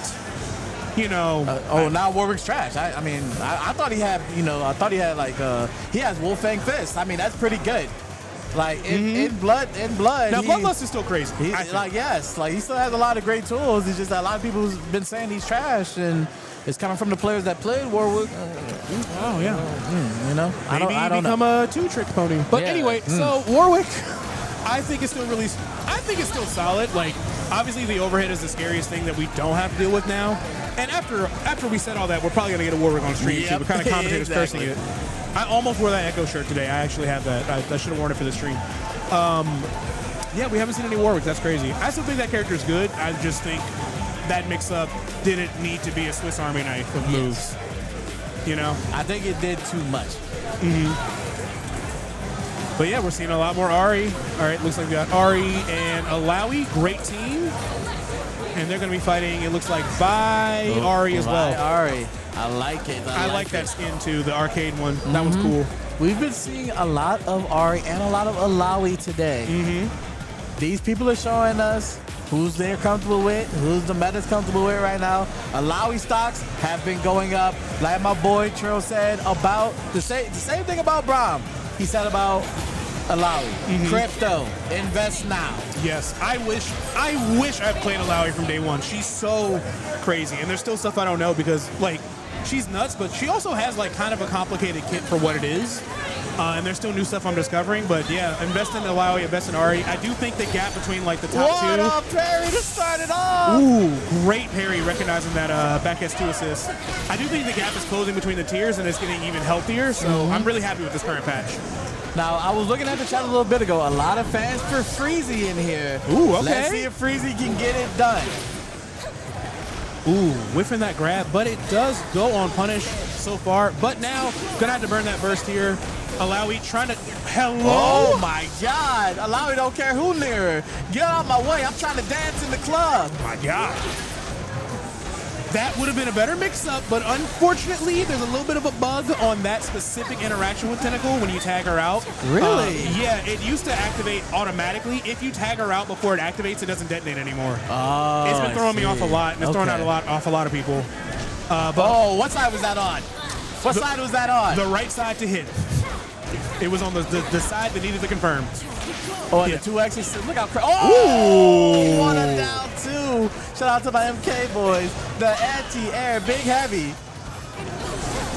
you know. Now Warwick's trash. I mean, I thought he had, you know, like, he has Wolfang Fist. I mean, that's pretty good. Like, in blood. Now, Bloodlust is still crazy. Yes, like, he still has a lot of great tools. It's just that a lot of people have been saying he's trash, and it's coming from the players that played Warwick. Oh, yeah. You know? Maybe I don't become a two-trick pony. But anyway, so Warwick, I think it's still solid. Like, obviously the overhead is the scariest thing that we don't have to deal with now. And after we said all that, we're probably going to get a Warwick on stream too. We're kind of commentators cursing it. I almost wore that Echo shirt today. I actually have that. I should have worn it for the stream. Yeah, we haven't seen any Warwicks. That's crazy. I still think that character is good. I just think that mix-up didn't need to be a Swiss Army knife of moves. You know? I think it did too much. But yeah, we're seeing a lot more Ari. All right, looks like we got Ari and Alawi. Great team. And they're going to be fighting, it looks like, by Ari as well. Ari. I like it. I like that skin too, the arcade one. That one's cool. We've been seeing a lot of Ari and a lot of Alawi today. These people are showing us who's they're comfortable with, who's the meta's comfortable with right now. Alawi stocks have been going up. Like my boy Trill said about the same thing about Braum. He said about Alawi. Crypto, invest now. Yes, I wish I played Alawi from day one. She's so crazy, and there's still stuff I don't know because like she's nuts, but she also has like kind of a complicated kit for what it is. And there's still new stuff I'm discovering, but yeah, invest in Alawi, invest in Ari. I do think the gap between like the top two. What up, Perry, to start it off? Ooh, great parry, recognizing that back S2 assist. I do think the gap is closing between the tiers, and it's getting even healthier, so I'm really happy with this current patch. Now, I was looking at the chat a little bit ago. A lot of fans for Freezie in here. Ooh, okay. Let's see if Freezie can get it done. Ooh, whiffing that grab, but it does go on punish so far. But now, gonna have to burn that burst here. Alawi trying to, hello? Oh my God, Alawi don't care who near her. Get out of my way, I'm trying to dance in the club. Oh my God. That would have been a better mix-up, but unfortunately, there's a little bit of a bug on that specific interaction with Tentacle when you tag her out. Really? Yeah, it used to activate automatically. If you tag her out before it activates, it doesn't detonate anymore. Oh, it's been throwing me off a lot, and it's throwing out off a lot of people. What side was that on? What side was that on? The right side to hit. It was on the side that needed to confirm. Oh, and the 2X's. Look how crazy. Oh! One down two. Shout out to my MK boys. The anti-air, big heavy.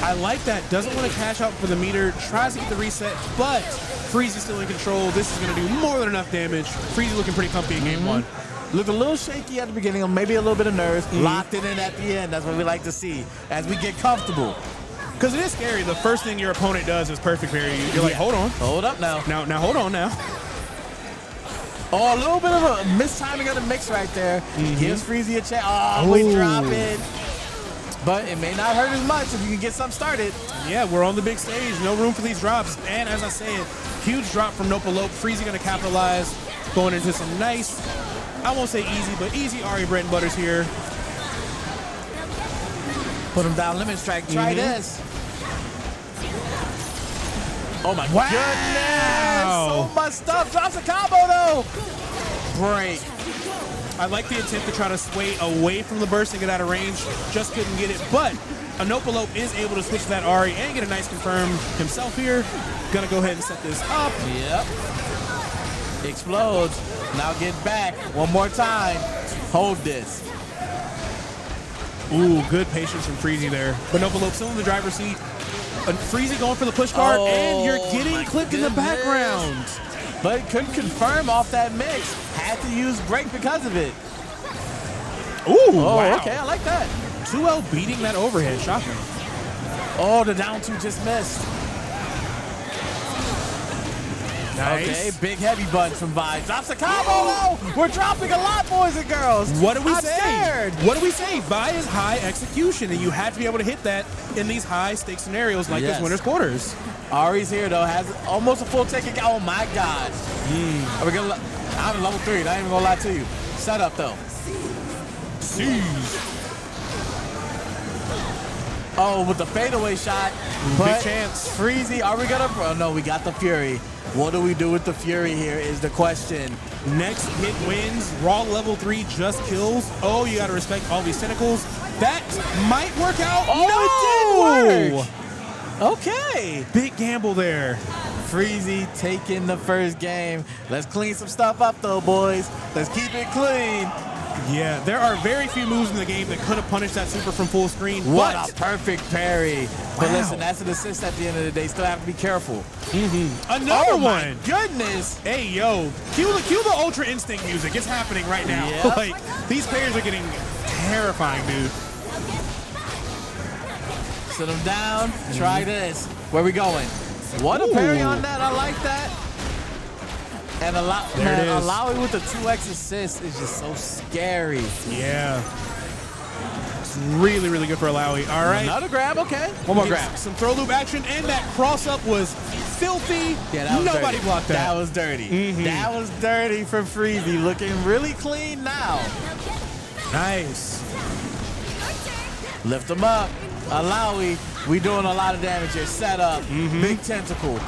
I like that. Doesn't want to cash out for the meter. Tries to get the reset, but Freeze is still in control. This is going to do more than enough damage. Freeze is looking pretty comfy in game one. Looked a little shaky at the beginning, maybe a little bit of nerves. Locked it in at the end. That's what we like to see as we get comfortable. Because it is scary. The first thing your opponent does is perfect parry. You're like, hold on. Hold up now. Now hold on now. Oh, a little bit of a mistiming of the mix right there. Gives Freezie a chance. Oh, we drop it. But it may not hurt as much if you can get something started. Yeah, we're on the big stage. No room for these drops. And as I said, huge drop from NopeAlope. Freezie going to capitalize. Going into some nice, I won't say easy, but easy Ari bread and butters here. Put him down limit strike. Try this. Oh my Wow. goodness! So much stuff. Drops a combo though. Break. I like the attempt to try to sway away from the burst and get out of range. Just couldn't get it, but NopeAlope is able to switch to that Ari and get a nice confirm himself here. Gonna go ahead and set this up. Yep. Explodes. Now get back. One more time. Hold this. Ooh, good patience from Freezie there. But NopeAlope still in the driver's seat. Freezie going for the push card, and you're getting clipped in the background. But couldn't confirm off that mix. Had to use break because of it. Ooh, wow. Okay, I like that. 2L beating that overhead. Shocking. Oh, the down two just missed. Nice. Okay, big heavy button from Vi. Drops a combo though. We're dropping a lot, boys and girls. What do we I'm say? Scared. What do we say? Vi is high execution, and you have to be able to hit that in these high stakes scenarios like this winner's quarters. Ari's here though, has almost a full take. Oh my God. Are we gonna? I'm in level 3. I ain't even gonna lie to you. Setup though. Seize. Oh, with the fadeaway shot. Big chance. Freezie, are we gonna? Oh no, we got the Fury. What do we do with the Fury here is the question. Next hit wins. Raw level 3 just kills. Oh, you gotta respect all these tentacles. That might work out. Oh, no! it did work. Okay. Big gamble there. Freezie taking the first game. Let's clean some stuff up though, boys. Let's keep it clean. Yeah, there are very few moves in the game that could have punished that super from full screen. What but a perfect parry. But Wow. listen, that's an assist at the end of the day. Still have to be careful. Another Oh my one. goodness. Hey, yo, cue the Ultra Instinct music. It's happening right now. Yep. Like, these players are getting terrifying, dude. Sit him down. Try this. Where we going? What a parry on that. I like that. And There it is. allowing with the 2x assist is just so scary. Yeah. It's really, really good for Alawi. All right. Another grab, okay. One more grab. Some throw loop action, and that cross up was filthy. Yeah, that was Nobody dirty. blocked that. That was dirty. That was dirty for Freezie. Looking really clean now. Nice. Lift him up. Alawi, we doing a lot of damage here. Set up. Big tentacle.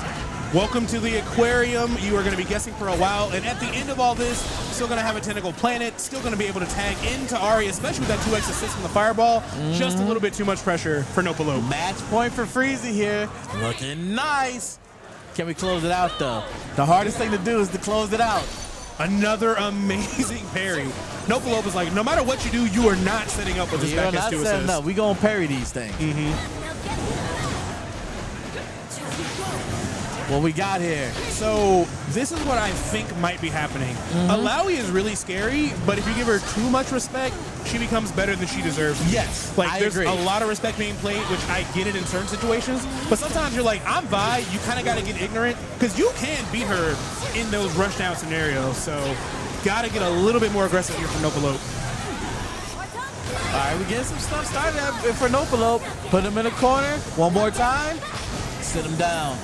Welcome to the aquarium. You are going to be guessing for a while, and at the end of all this, still going to have a tentacle planet, still going to be able to tag into Ari, especially with that 2x assist from the fireball. Just a little bit too much pressure for NopeAlope. Match point for Freezie here. Looking nice. Can we close it out, though? The hardest thing to do is to close it out. Another amazing parry. NopeAlope is like, no matter what you do, you are not setting up with this back S2 assist. No, we gonna parry these things. What we got here? So this is what I think might be happening. Alawi is really scary, but if you give her too much respect, she becomes better than she deserves. Yes, like I there's agree. a lot of respect being played, which I get it in certain situations. But sometimes you're like, I'm Vi. You kind of got to get ignorant because you can beat her in those rush down scenarios. So got to get a little bit more aggressive here from NopeAlope. All right, we getting some stuff started for NopeAlope. Put him in a corner. One more time. Sit him down.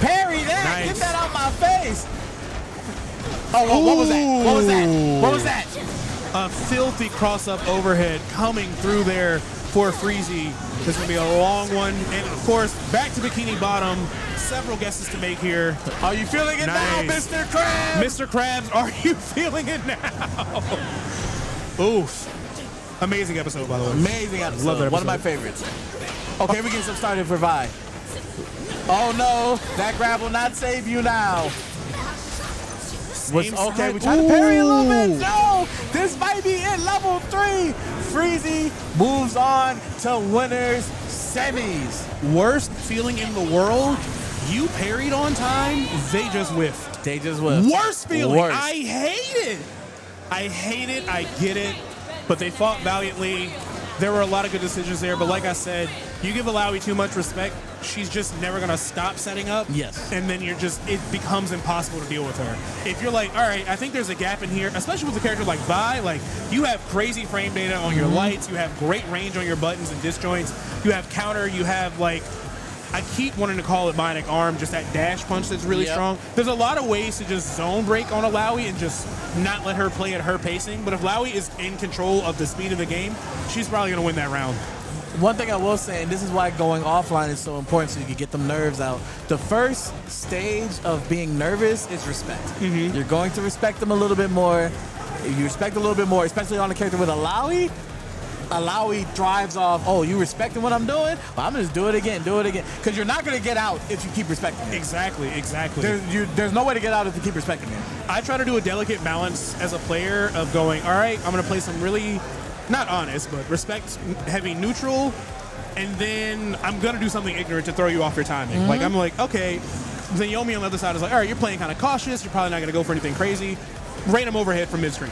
Parry that. Nice. Get that out my face. Oh, what was that? What was that? What was that? A filthy cross-up overhead coming through there for Freezie. This is going to be a long one. And, of course, back to Bikini Bottom. Several guesses to make here. Are you feeling it now, Nice. Mr. Krabs? Mr. Krabs, are you feeling it now? Oof. Amazing episode, by the way. Amazing episode. Love that One of my episode. favorites. Okay, we get some started for Vi. Oh no, that grab will not save you now. Okay, we tried to parry a little bit. No, this might be it. Level 3. Freezie moves on to winners semis. Worst feeling in the world. You parried on time. They just whiffed. They just whiffed. Worst feeling. Worst. I hate it. I hate it. I get it. But they fought valiantly. There were a lot of good decisions there. But like I said, you give Alawi too much respect, she's just never going to stop setting up. Yes. And then it becomes impossible to deal with her. If you're like, all right, I think there's a gap in here, especially with a character like Vi, like you have crazy frame data on your lights, you have great range on your buttons and disjoints, you have counter, you have like, I keep wanting to call it bionic arm, just that dash punch that's really strong. There's a lot of ways to just zone break on Alawi and just not let her play at her pacing. But if Alawi is in control of the speed of the game, she's probably going to win that round. One thing I will say, and this is why going offline is so important, so you can get them nerves out. The first stage of being nervous is respect. You're going to respect them a little bit more. If you respect a little bit more, especially on a character with Alawi, Alawi thrives off, oh, you respecting what I'm doing? Well, I'm going to just do it again. Because you're not going to get out if you keep respecting me. Exactly. There's no way to get out if you keep respecting me. I try to do a delicate balance as a player of going, all right, I'm going to play some really, not honest, but respect-heavy neutral, and then I'm going to do something ignorant to throw you off your timing. Like, I'm like, okay. Then Yomi on the other side is like, all right, you're playing kind of cautious. You're probably not going to go for anything crazy. Random overhead from midstream.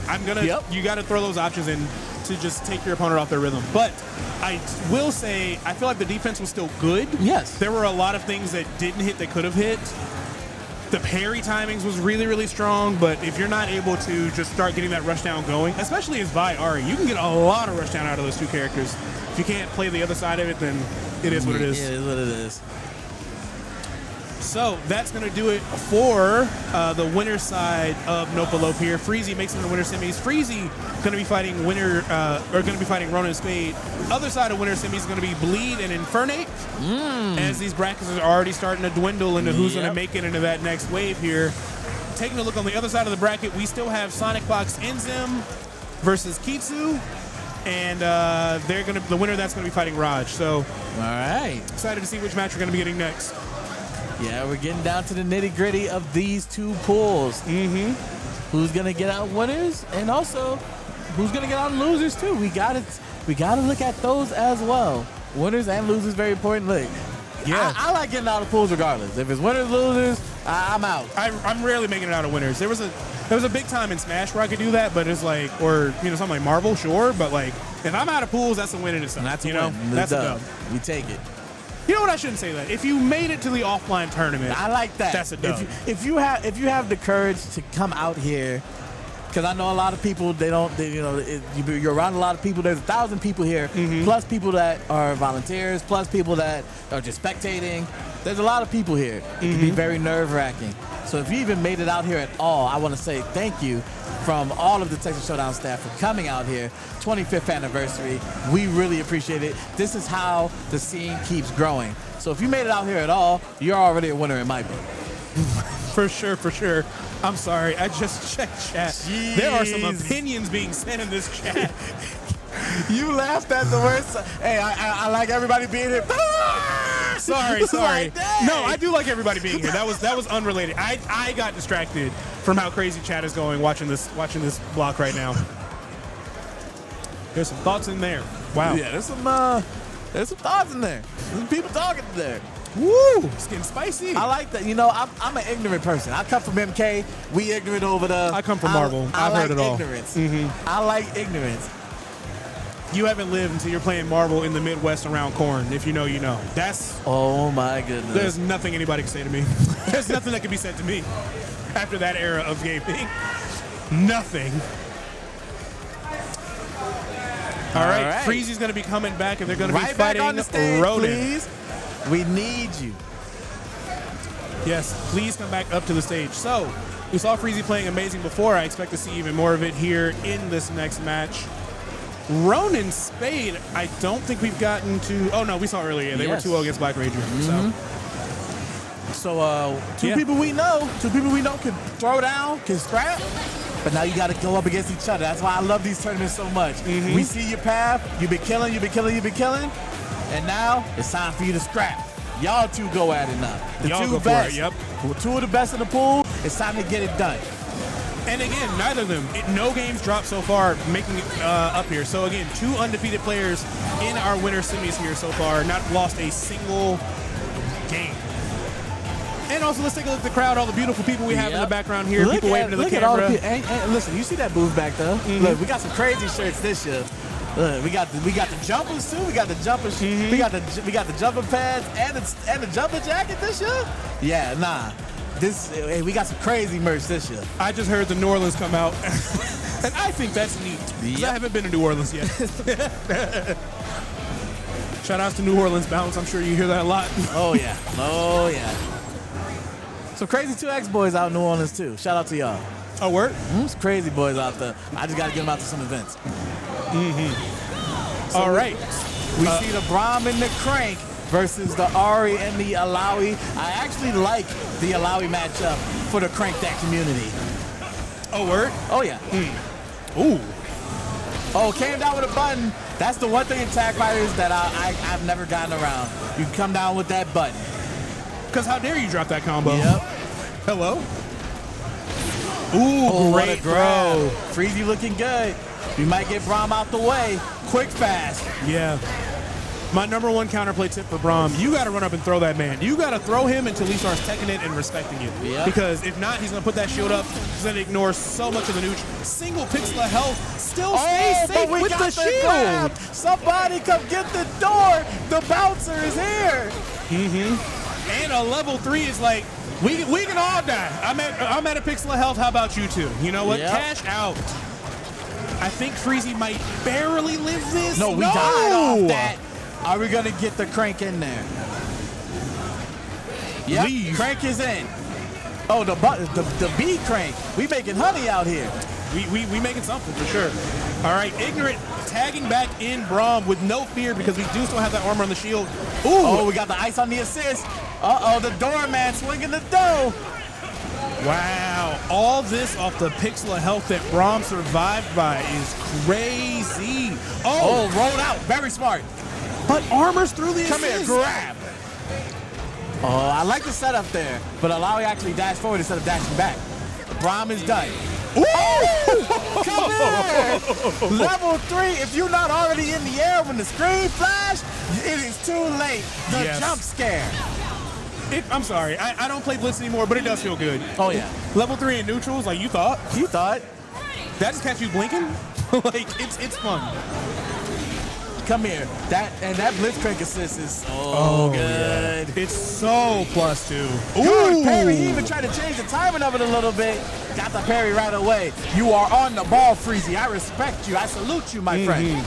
You got to throw those options in to just take your opponent off their rhythm. But I will say, I feel like the defense was still good. Yes. There were a lot of things that didn't hit that could have hit. The parry timings was really, really strong, but if you're not able to just start getting that rushdown going, especially as Vi Ari, you can get a lot of rushdown out of those two characters. If you can't play the other side of it, then it is what it is. It is what it is. So that's going to do it for the winner side of NopeAlope here. Freezie makes it in the winner semis. Freezie going to be fighting Ronin and Spade. Other side of winner semis is going to be Bleed and Infernate. As these brackets are already starting to dwindle into who's going to make it into that next wave here. Taking a look on the other side of the bracket, we still have SonicFox INZEM versus Kitsu. And the winner that's going to be fighting Rodge. So, all right. Excited to see which match we're going to be getting next. Yeah, we're getting down to the nitty-gritty of these two pools. Who's gonna get out winners, and also who's gonna get out losers too. We gotta look at those as well. Winners and losers, very important. Look, yeah, I like getting out of pools regardless. If it's winners, losers, I'm out. I'm rarely making it out of winners. There was a big time in Smash where I could do that, but it's like, or something like Marvel, sure, but like if I'm out of pools, that's a win in itself. That's a win. That's a dub. We take it. You know what? I shouldn't say that. If you made it to the offline tournament, I like that. That's a dub. If you have the courage to come out here, because I know a lot of people you're around a lot of people. There's 1,000 people here, plus people that are volunteers, plus people that are just spectating. There's a lot of people here. It can be very nerve-wracking. So if you even made it out here at all, I want to say thank you from all of the Texas Showdown staff for coming out here. 25th anniversary. We really appreciate it. This is how the scene keeps growing. So if you made it out here at all, you're already a winner in my book. For sure. I'm sorry. I just checked chat. Jeez. There are some opinions being said in this chat. You laughed at the worst. Hey, I like everybody being here. Sorry. Like, no, I do like everybody being here. That was unrelated. I got distracted from how crazy chat is going watching this block right now. There's some thoughts in there. Wow. Yeah, there's some thoughts in there. There's some people talking there. Woo! It's getting spicy. I like that. I'm an ignorant person. I come from MK. We ignorant over the. I come from Marvel. I've heard it all. Ignorance. I like ignorance. You haven't lived until you're playing Marvel in the Midwest around corn. If you know, you know. That's. Oh my goodness. There's nothing anybody can say to me. There's nothing that can be said to me after that era of gaming. Nothing. All right. Freezie's going to be coming back, and they're going to be fighting on the stage, Ronin. Please. We need you. Yes, please come back up to the stage. So, we saw Freezie playing amazing before. I expect to see even more of it here in this next match. Ronin Spade, I don't think we've gotten to. Oh no, we saw earlier. They were 2-0 against Blackranger. So two people we know can throw down, can scrap. But now you got to go up against each other. That's why I love these tournaments so much. We see your path. You've been killing. And now it's time for you to scrap. Y'all two go at it now. Y'all go for it, yep. Two of the best in the pool. It's time to get it done. And again, neither of them, no games dropped so far, making it up here. So again, 2 undefeated players in our winner semis here so far, not lost a single game. And also, let's take a look at the crowd, all the beautiful people we have in the background here, people waving to the camera. And listen, you see that booth back there? Look, we got some crazy shirts this year. Look, we got the jumpers too. We got the jumpers. We got the jumper pads and the jumper jacket this year. Yeah, nah. We got some crazy merch this year. I just heard the New Orleans come out, and I think that's neat. Because I haven't been to New Orleans yet. Shout outs to New Orleans Bounce. I'm sure you hear that a lot. Oh yeah. Some crazy 2X boys out in New Orleans too. Shout out to y'all. Oh, word? Some crazy boys out there. I just got to get them out to some events. All right. We see the Braum and the Crank versus the Ari and the Alawi. I actually like the Alawi matchup for the Crank That community. Oh, word? Oh, yeah. Ooh. Oh, came down with a button. That's the one thing in tag fighters that I've never gotten around. You come down with that button. Because how dare you drop that combo? Yep. Hello? Ooh, What great a throw. grab. Freezie looking good. We might get Braum out the way. Quick, fast. Yeah. My number one counterplay tip for Braum, you got to run up and throw that man. You got to throw him until he starts teching it and respecting it. Yep. Because if not, he's going to put that shield up. He's going to ignore so much of the neutral. Single pixel of health. Still stays safe but we with got the shield. grab. Somebody come get the door. The bouncer is here. And a level 3 is like, we can all die. I'm at a pixel of health. How about you two? You know what? Yep. Cash out. I think Freezie might barely live this. No, we died off that. Are we going to get the Crank in there? Yep, Leave. Crank is in. Oh, the B Crank. We making honey out here. We making something for sure. All right, Ignorant tagging back in Braum with no fear because we do still have that armor on the shield. Ooh. Oh, we got the ice on the assist. Uh-oh, the doorman swinging the dough. Wow. All this off the pixel of health that Braum survived by is crazy. Oh, rolled out. Very smart. But armor's through the Come here, assist. grab. Oh, I like the setup there, but Alawi actually dashed forward instead of dashing back. Braum is done. Ooh. Come here! Level 3, if you're not already in the air when the screen flash, it is too late. The Yes. jump scare. I'm sorry. I don't play Blitz anymore, but it does feel good. Oh, yeah. Level 3 in neutrals, like you thought. You thought? That just catch you blinking? Like, it's fun. Come here. That Blitzcrank assist is so good. Yeah. It's so +2. Good parry. He even tried to change the timing of it a little bit. Got the parry right away. You are on the ball, Freezie. I respect you. I salute you, my friend.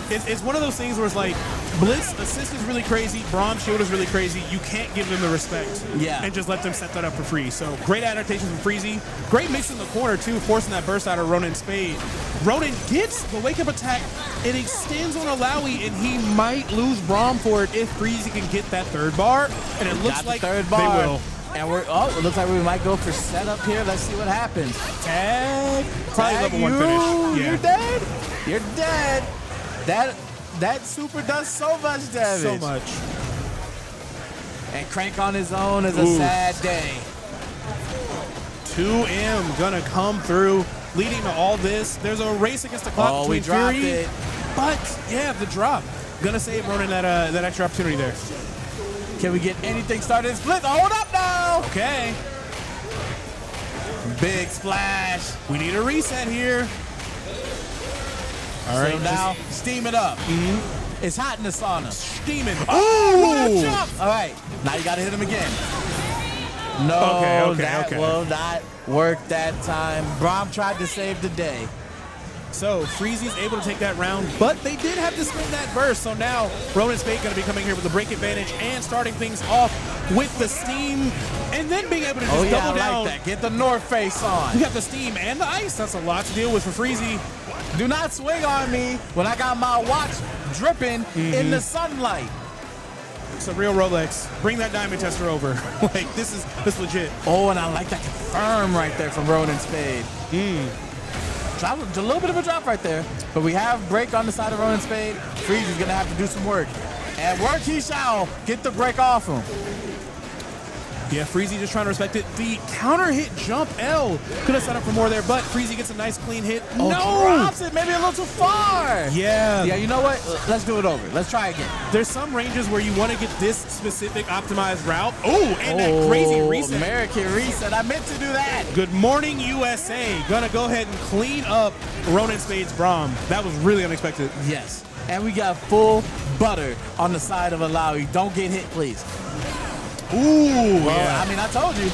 It's one of those things where it's like, Blitz assist is really crazy, Braum shield is really crazy. You can't give them the respect and just let them set that up for free. So great adaptations from Freezie. Great mix in the corner too, forcing that burst out of Ronin Spade. Ronin gets the wake-up attack. It extends on Alawi, and he might lose Braum for it if Freezie can get that third bar. And it looks like they will. And it looks like we might go for setup here. Let's see what happens. Tag. Probably Tag level 1 finish. Yeah. You're dead. You're dead. That super does so much damage. So much. And Crank on his own is a sad day. 2M gonna come through, leading to all this. There's a race against the clock between we dropped Fury, it. but yeah, the drop gonna save Ronin that extra opportunity there. Can we get anything started? Split. Hold up now. Okay, Big splash. we need a reset here. All right, So now steam it up. It's hot in the sauna. steaming. Oh, what a jump! All right, now you gotta hit him again. No, that will not work that time. Braum tried to save the day. So Freezie's able to take that round, but they did have to spin that burst. So now Ronin Spade going to be coming here with the break advantage and starting things off with the steam, and then being able to just double down. Like that. Get the North Face on. You got the steam and the ice. That's a lot to deal with for Freezie. Do not swing on me when I got my watch dripping in the sunlight. It's a real Rolex. Bring that diamond tester over. Like, this is legit. Oh, and I like that confirm right there from Ronin Spade. Drop, a little bit of a drop right there, but we have break on the side of Ronin Spade. Freeze is gonna have to do some work, and work he shall. Get the break off him. Yeah, Freezie just trying to respect it. The counter hit jump L could have set up for more there, but Freezie gets a nice clean hit. Oh, No! drops it, maybe a little too far. Yeah. Yeah, you know what? Let's do it over. Let's try again. There's some ranges where you want to get this specific optimized route. Oh, and that crazy reset. American reset. I meant to do that. Good morning, USA. Gonna go ahead and clean up Ronin Spade's Braum. That was really unexpected. Yes. And we got full butter on the side of Alawi. Don't get hit, please. Ooh, Well, yeah. I mean, I told you.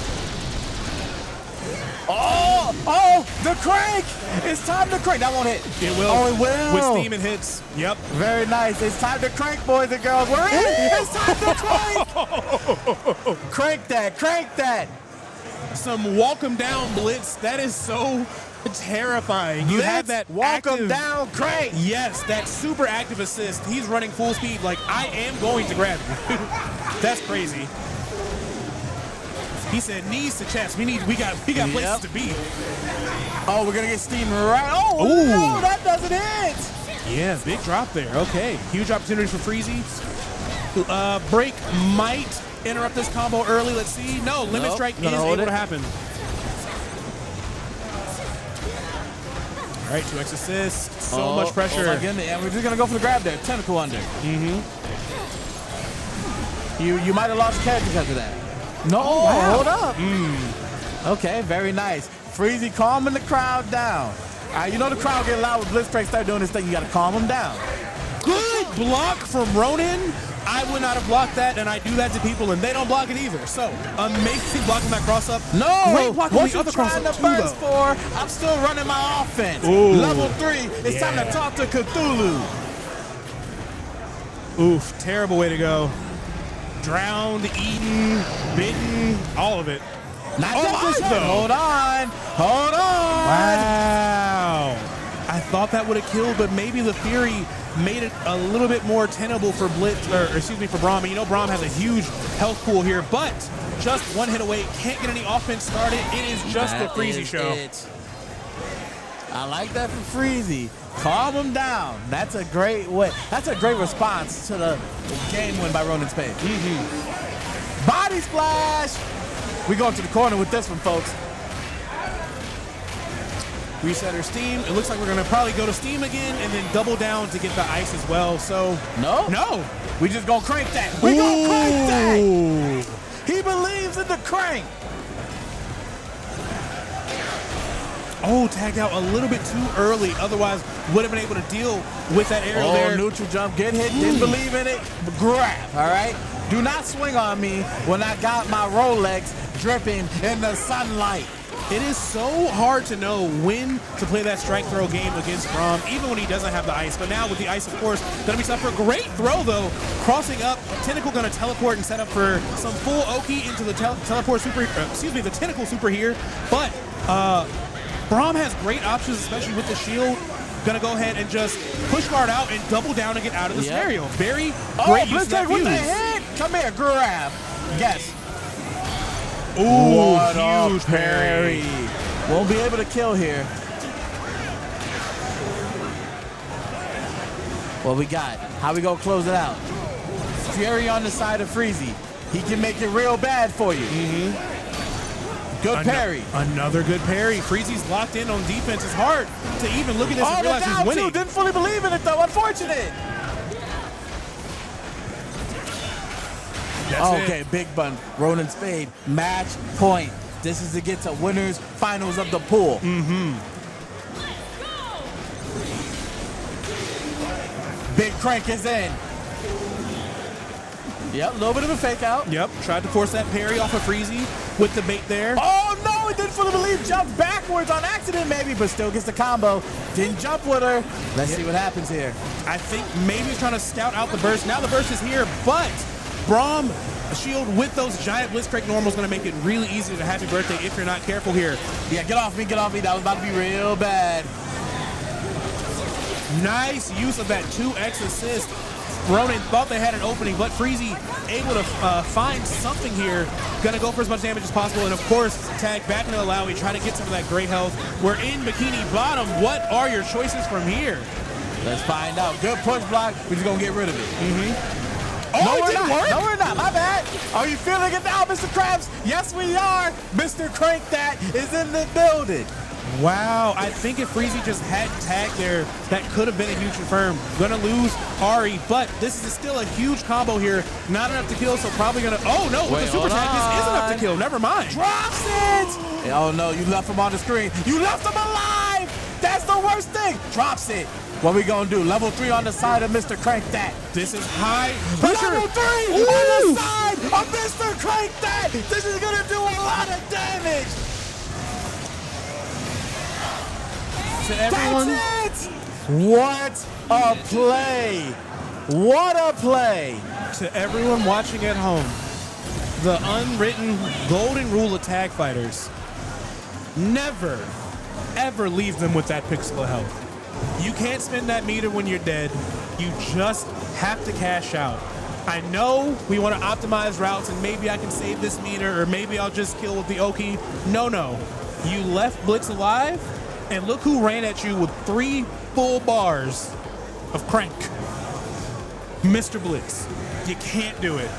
Oh, the crank! It's time to crank. That won't hit. It will. Oh, it will. With steam and hits. Yep. Very nice. It's time to crank, boys and girls. We're in. It's time to crank. Crank that. Crank that. Some walk 'em down blitz. That is so Terrifying. You had that walk him active, down, Crank. yes, that super active assist. He's running full speed. Like, I am going to grab you. That's crazy. He said knees to chest. We got places to be. Oh, we're gonna get steamed right. Oh Ooh. no, that doesn't hit. Yeah, big drop there. Okay, huge opportunity for Freezie. Break might interrupt this combo early. Let's see. No, limit strike is able to happen. All right, 2x assists. So much pressure. And we're just gonna go for the grab there. Tentacle under. You might have lost catch because of that. No, hold up. Okay, very nice. Freezie calming the crowd down. All right, you know the crowd get loud when Blitzcrank start doing this thing. You got to calm them down. Good block from Ronin. I would not have blocked that, and I do that to people, and they don't block it either. So, amazing blocking that cross-up. No! Great blocking What the other you trying cross-up, to too, burst though. for? I'm still running my offense. Ooh. Level 3. It's time to talk to Cthulhu. Oof, terrible way to go. Drowned, eaten, bitten, all of it. Not alive, though. Hold on. Hold on. Wow. I thought that would have killed, but maybe the Fury made it a little bit more tenable for for Braum. And you know Braum has a huge health pool here, but just one hit away. Can't get any offense started. It is just a Freezie show. I like that for Freezie. Calm him down. That's a great way. That's a great response to the game win by Ronin Spade. Body splash. We going to the corner with this one, folks. Reset her steam. It looks like we're gonna probably go to steam again and then double down to get the ice as well. So no. We just gonna crank that. We gonna crank that. He believes in the crank. Oh, tagged out a little bit too early. Otherwise, would have been able to deal with that aerial there. Neutral jump, get hit, didn't believe in it, but grab, all right? Do not swing on me when I got my Rolex dripping in the sunlight. It is so hard to know when to play that strike throw game against Braum, even when he doesn't have the ice. But now with the ice, of course, gonna be tough for a great throw though. Crossing up, Tentacle gonna teleport and set up for some full Oki into the teleport the Tentacle super here. But Braum has great options, especially with the shield. Gonna go ahead and just push guard out and double down and get out of the scenario. Very great use of that with the fuse. hit. Come here, grab. Yes. Ooh, what huge parry. Won't be able to kill here. What we got? How we gonna close it out? Fury on the side of Freezie. He can make it real bad for you. Good parry. Another good parry. Freezie's locked in on defense. It's hard to even look at this and realize he's winning. Didn't fully believe in it though. Unfortunate. Okay, big bun. Ronin Spade. Match point. This is to get to winners finals of the pool. Big crank is in. Yep, a little bit of a fake out. Yep, tried to force that parry off of Freezie with the bait there. Oh no, it didn't fully believe. Jumped backwards on accident maybe, but still gets the combo. Didn't jump with her. Let's see what happens here. I think maybe he's trying to scout out the burst. Now the burst is here, but Braum shield with those giant Blitzcrank normals going to make it really easy to happy birthday if you're not careful here. Yeah, get off me, get off me. That was about to be real bad. Nice use of that 2x assist. Ronin thought they had an opening, but Freezie able to find something here. Gonna go for as much damage as possible, and of course, tag back into the Lowy, try to get some of that great health. We're in Bikini Bottom. What are your choices from here? Let's find out. Good push block. We're just gonna get rid of it. Oh, no, it we're didn't not. work. No, we're not. My bad. Are you feeling it now, Mr. Krabs? Yes, we are. Mr. Crank That is in the building. Wow, I think if Freezie just had tag there, that could have been a huge confirm. Gonna lose Ari, but this is still a huge combo here. Not enough to kill, so probably gonna. Oh no, with the super tag, this is enough to kill. Never mind. Drops it. Oh no, you left him on the screen. You left him alive. That's the worst thing. Drops it. What we gonna do? Level 3 on the side of Mr. Crank That. This is high pressure. Level 3 on the side of Mr. Crank That. This is gonna do a lot of damage. To everyone. That's it! What a play! What a play! To everyone watching at home, the unwritten golden rule of tag fighters: never, ever leave them with that pixel of health. You can't spend that meter when you're dead. You just have to cash out. I know we want to optimize routes and maybe I can save this meter or maybe I'll just kill with the Oki. No. You left Blitz alive and look who ran at you with 3 full bars of crank. Mr. Blitz. You can't do it.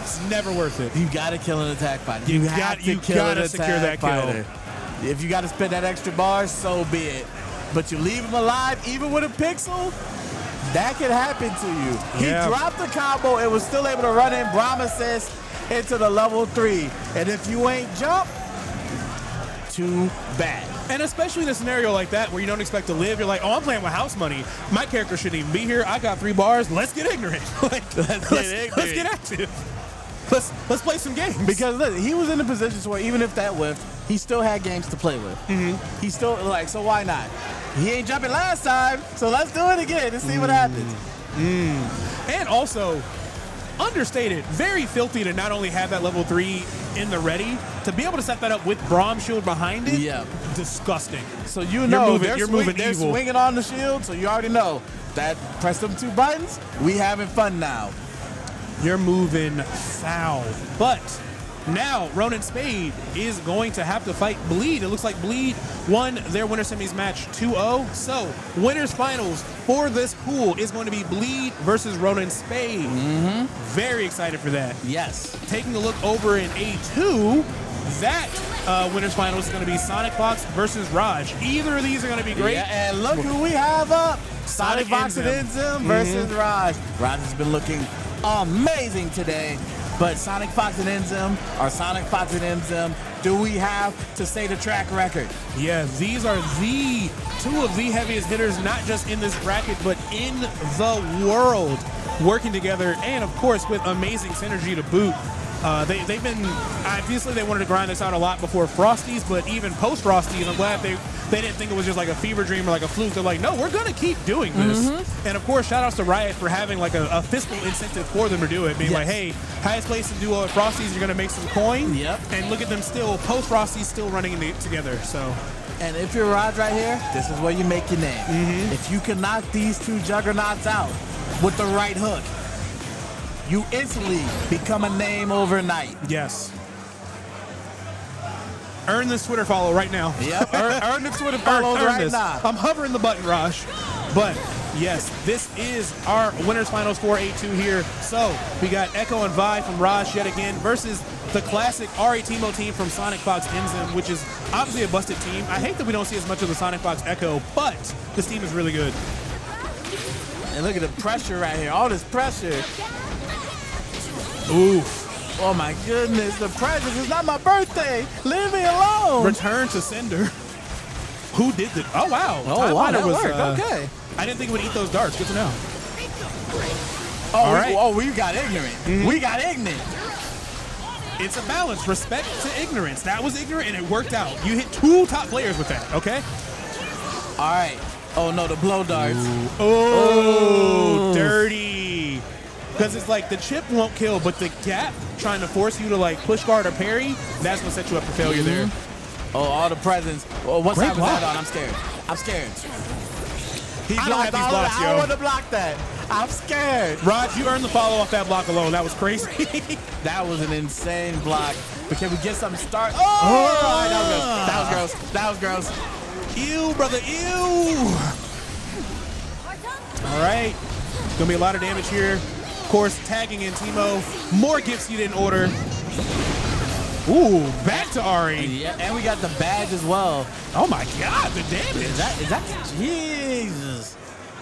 It's never worth it. You got to kill an attack fighter. You got to secure that kill. If you got to spend that extra bar, so be it. But you leave him alive, even with a pixel, that could happen to you. Yeah. He dropped the combo and was still able to run in Braum assist into the level 3. And if you ain't jump, too bad. And especially in a scenario like that where you don't expect to live, you're like, oh, I'm playing with house money. My character shouldn't even be here. I got 3 bars. Let's get ignorant. Let's get active. Let's play some games. Because look, he was in a position where even if that whiffed, he still had games to play with. He still, like, so why not? He ain't jumping last time, so let's do it again and see what happens. And also, understated, very filthy to not only have that level 3 in the ready, to be able to set that up with Braum shield behind it, disgusting. So you know you're moving they're evil. swinging on the shield, so you already know that press them 2 buttons, we having fun now. You're moving foul. But now Ronin Spade is going to have to fight Bleed. It looks like Bleed won their winner semis match 2-0. So winners finals for this pool is going to be Bleed versus Ronin Spade. Very excited for that. Yes. Taking a look over in A2, that winners finals is going to be SonicFox versus Rodge. Either of these are going to be great. Yeah, and look who we have up. SonicFox and INZEM versus Rodge. Rodge has been looking amazing today. But SonicFox and INZEM, or SonicFox and INZEM, do we have to say the track record? Yeah, these are the 2 of the heaviest hitters, not just in this bracket, but in the world, working together, and of course with amazing synergy to boot. They've been, obviously they wanted to grind this out a lot before Frosties, but even post Frosties, I'm glad they didn't think it was just like a fever dream or like a fluke. They're like, no, we're going to keep doing this. And of course, shout outs to Riot for having like a fiscal incentive for them to do it, being like, hey, highest place in duo at Frosties, you're going to make some coin. And look at them still, post Frosties, still running together. So. And if you're Rodge right here, this is where you make your name. If you can knock these 2 juggernauts out with the right hook, you instantly become a name overnight. Yes. Earn this Twitter follow right now. Yep, earn the Twitter follow right now. I'm hovering the button, Raj. But yes, this is our winners finals for A2 here. So we got Echo and Vi from Raj yet again versus the classic RA Teemo team from SonicFox INZEM, which is obviously a busted team. I hate that we don't see as much of the SonicFox Echo, but this team is really good. And look at the pressure right here, all this pressure. Oof. Oh my goodness, the presents. It's not my birthday. Leave me alone. Return to sender. Who did that? Oh, wow. Oh, wow, that worked. Okay. I didn't think it would eat those darts. Good to know. Oh, we got ignorant. We got ignorant. It's a balance. Respect to ignorance. That was ignorant, and it worked out. You hit 2 top players with that, okay? All right. Oh, no, the blow darts. Oh, dirty. Because it's like the chip won't kill, but the gap trying to force you to like push guard or parry, that's going to set you up for failure there. Oh, all the presents. Oh, what side was that on? I'm scared. I'm scared. I don't have these blocks, yo. I don't want to block that. I'm scared. Rod, you earned the follow off that block alone. That was crazy. That was an insane block. But can we get something start? Oh! That was gross. That was gross. Ew, brother, ew. All right. Going to be a lot of damage here. Of course, tagging in Teemo. More gifts you didn't order. Ooh, back to Ari. Yeah, and we got the badge as well. Oh my God, the damage. Is that Jesus?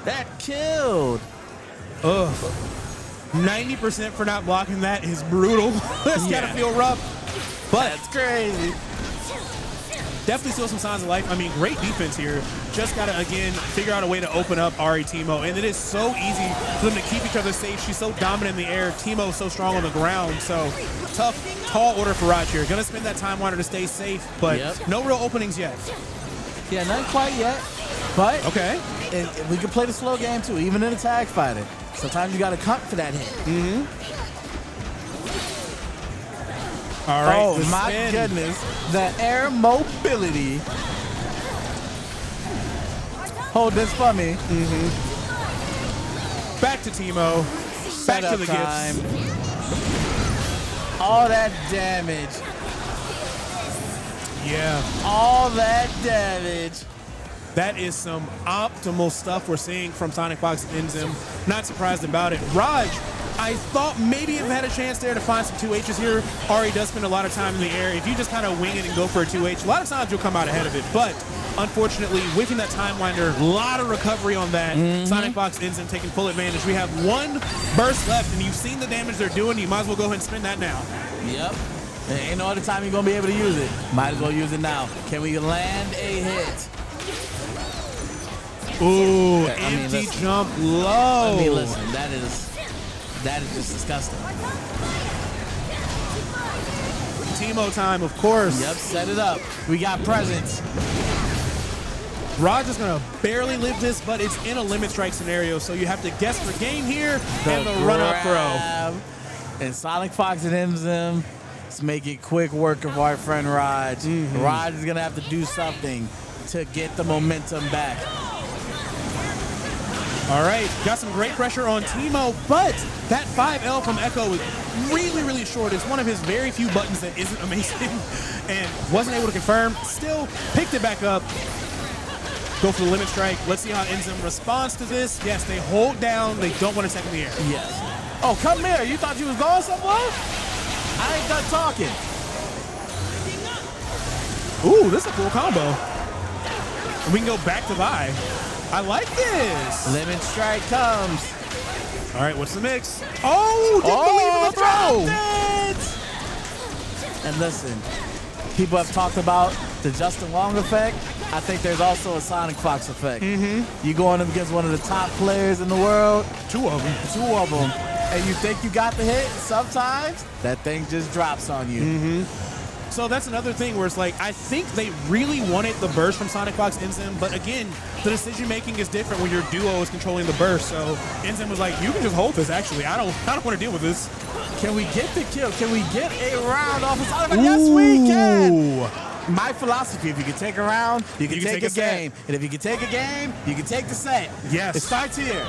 That killed. Ugh. 90% for not blocking that is brutal. That's gotta feel rough. But that's crazy. Definitely still some signs of life. I mean, great defense here. Just gotta, again, figure out a way to open up Ari Teemo. And it is so easy for them to keep each other safe. She's so dominant in the air. Teemo's so strong on the ground. So tough, tall order for Rodge here. Gonna spend that time wanting to stay safe, but no real openings yet. Yeah, not quite yet. But okay. And we can play the slow game too, even in a tag fighter. Sometimes you gotta cut for that hit. All right. Oh my goodness. The air mobility Hold this for me. Back to Teemo. Back to the time. gifts. All that damage. Yeah. All that damage. That is some optimal stuff we're seeing from SonicFox and INZEM. Not surprised about it. Rodge, I thought maybe if I had a chance there to find some 2Hs here. Ari does spend a lot of time in the air. If you just kind of wing it and go for a 2H, a lot of times you'll come out ahead of it. But unfortunately, whiffing that time winder, a lot of recovery on that. SonicFox, INZEM taking full advantage. We have one burst left, and you've seen the damage they're doing. You might as well go ahead and spend that now. Yep. Ain't no other time you're going to be able to use it. Might as well use it now. Can we land a hit? Ooh, I mean, empty listen. jump low. I mean, listen, that is just disgusting. Teemo time, of course. Yep, set it up. We got presents. Rodge is going to barely live this, but it's in a limit strike scenario, so you have to guess for game here and the run-up throw. And SonicFox and INZEM, let's make it quick work of our friend Rodge. Rodge is going to have to do something to get the momentum back. All right, got some great pressure on Teemo, but that 5L from Echo is really, really short. It's one of his very few buttons that isn't amazing and wasn't able to confirm. Still picked it back up. Go for the limit strike. Let's see how INZEM responds to this. Yes, they hold down. They don't want to take in the air. Yes. Oh, come here. You thought you was going somewhere? I ain't done talking. Ooh, this is a cool combo. And we can go back to buy. I like this. Limit strike comes. All right, what's the mix? Oh, didn't believe in the throw. And listen, people have talked about the Justin Long effect. I think there's also a SonicFox effect. You going up against one of the top players in the world. Two of them. And you think you got the hit, sometimes that thing just drops on you. So that's another thing where it's like, I think they really wanted the burst from SonicFox INZEM, but again, the decision making is different when your duo is controlling the burst. So INZEM was like, you can just hold this actually. I don't want to deal with this. Can we get the kill? Can we get a round off of SonicFox? Yes, we can. My philosophy, if you can take a round, you can take a game. And if you can take a game, you can take the set. Yes. It starts here.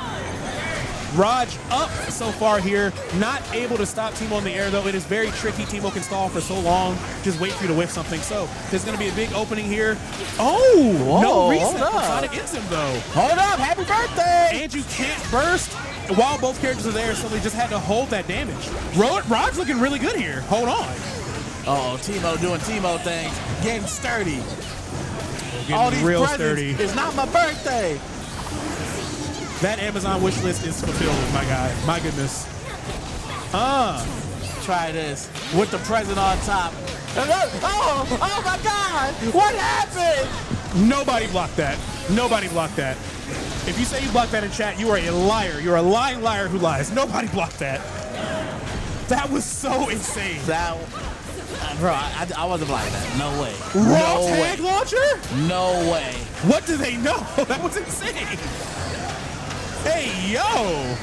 Rodge up so far here, not able to stop Teemo in the air though. It is very tricky. Teemo can stall for so long, just wait for you to whiff something. So there's going to be a big opening here. Oh, whoa, no reset for Sonic INZEM though. Hold up, happy birthday! And you can't burst while both characters are there, so they just had to hold that damage. Rodge looking really good here. Hold on. Oh, Teemo doing Teemo things, getting sturdy. Getting all these real presents. sturdy. It's not my birthday. That Amazon wish list is fulfilled, my guy. My goodness. Try this with the present on top. Oh my God! What happened? Nobody blocked that. Nobody blocked that. If you say you blocked that in chat, you are a liar. You're a lying liar who lies. Nobody blocked that. That was so insane. That, bro, I wasn't blocking that. No way. Raw no tag way. launcher? No way. What do they know? That was insane. Hey, yo.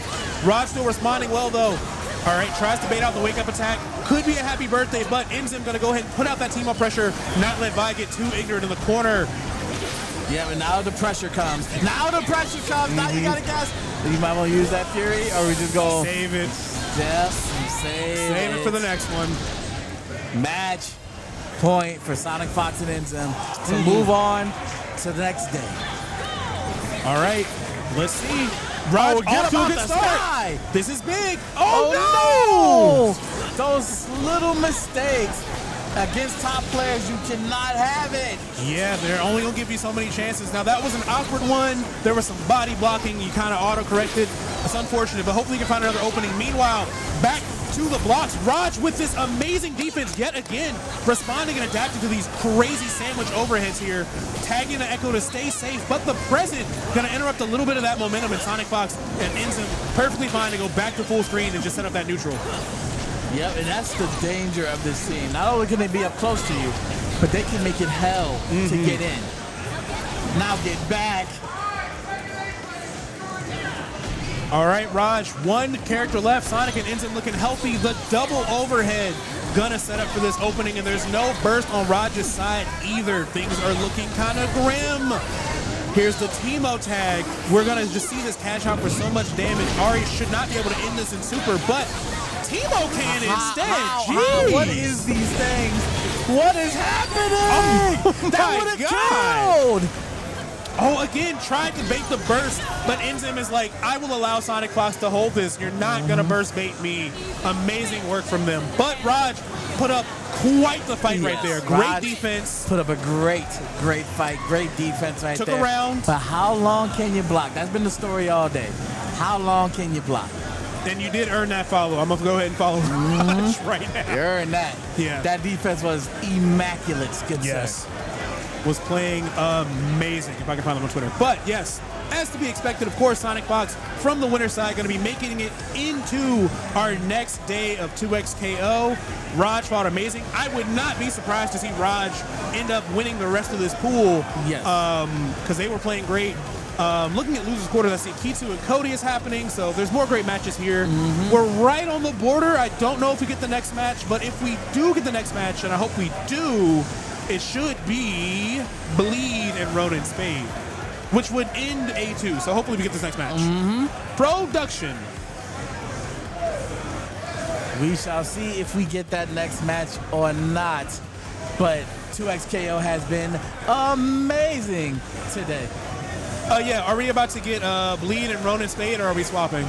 Rodge still responding well, though. All right, tries to bait out the wake-up attack. Could be a happy birthday, but INZEM going to go ahead and put out that Teemo pressure, not let Vi get too ignorant in the corner. Yeah, but now the pressure comes. Now the pressure comes. Now you got to guess. You might want to use that Fury, or we just go. Save it. Yes, save it for the next one. Match point for SonicFox and INZEM to move on to the next day. All right, let's see. Rodge off to a good start. This is big. Oh, no! Those little mistakes against top players, you cannot have it. Yeah, they're only going to give you so many chances. Now, that was an awkward one. There was some body blocking. You kind of auto-corrected. It's unfortunate, but hopefully you can find another opening. Meanwhile, back to the blocks. Rodge with this amazing defense yet again, responding and adapting to these crazy sandwich overheads here, tagging the Echo to stay safe, but the present going to interrupt a little bit of that momentum, and SonicFox and INZEM perfectly fine to go back to full screen and just set up that neutral. Yep, and that's the danger of this team. Not only can they be up close to you, but they can make it hell to get in. Now get back. All right, Rodge, one character left. Sonic and INZEM looking healthy. The double overhead gonna set up for this opening, and there's no burst on Rodge's side either. Things are looking kind of grim. Here's the Teemo tag. We're going to just see this cash out for so much damage. Ari should not be able to end this in super, but Teemo can instead. What is these things? What is happening? That would have killed. Oh, again, tried to bait the burst, but INZEM is like, I will allow SonicFox to hold this. You're not going to burst bait me. Amazing work from them. But Rodge put up quite the fight right there. Great Rodge defense. Put up a great fight. Great defense right there. Took a round. But how long can you block? That's been the story all day. How long can you block? And you did earn that follow. I'm going to go ahead and follow Rodge right now. You earned that. Yeah. That defense was immaculate, good sir. Was playing amazing, if I can find them on Twitter. But yes, as to be expected, of course, SonicFox from the winner's side going to be making it into our next day of 2XKO. Rodge fought amazing. I would not be surprised to see Rodge end up winning the rest of this pool. Yes. Because they were playing great. Looking at losers quarters, I see Kitsu and Cody is happening, so there's more great matches here. We're right on the border. I don't know if we get the next match, but if we do get the next match, and I hope we do, it should be Bleed and Ronin Spade, which would end A2. So hopefully we get this next match. Production. We shall see if we get that next match or not. But 2XKO has been amazing today. Yeah, are we about to get Bleed and Ronin Spade, or are we swapping?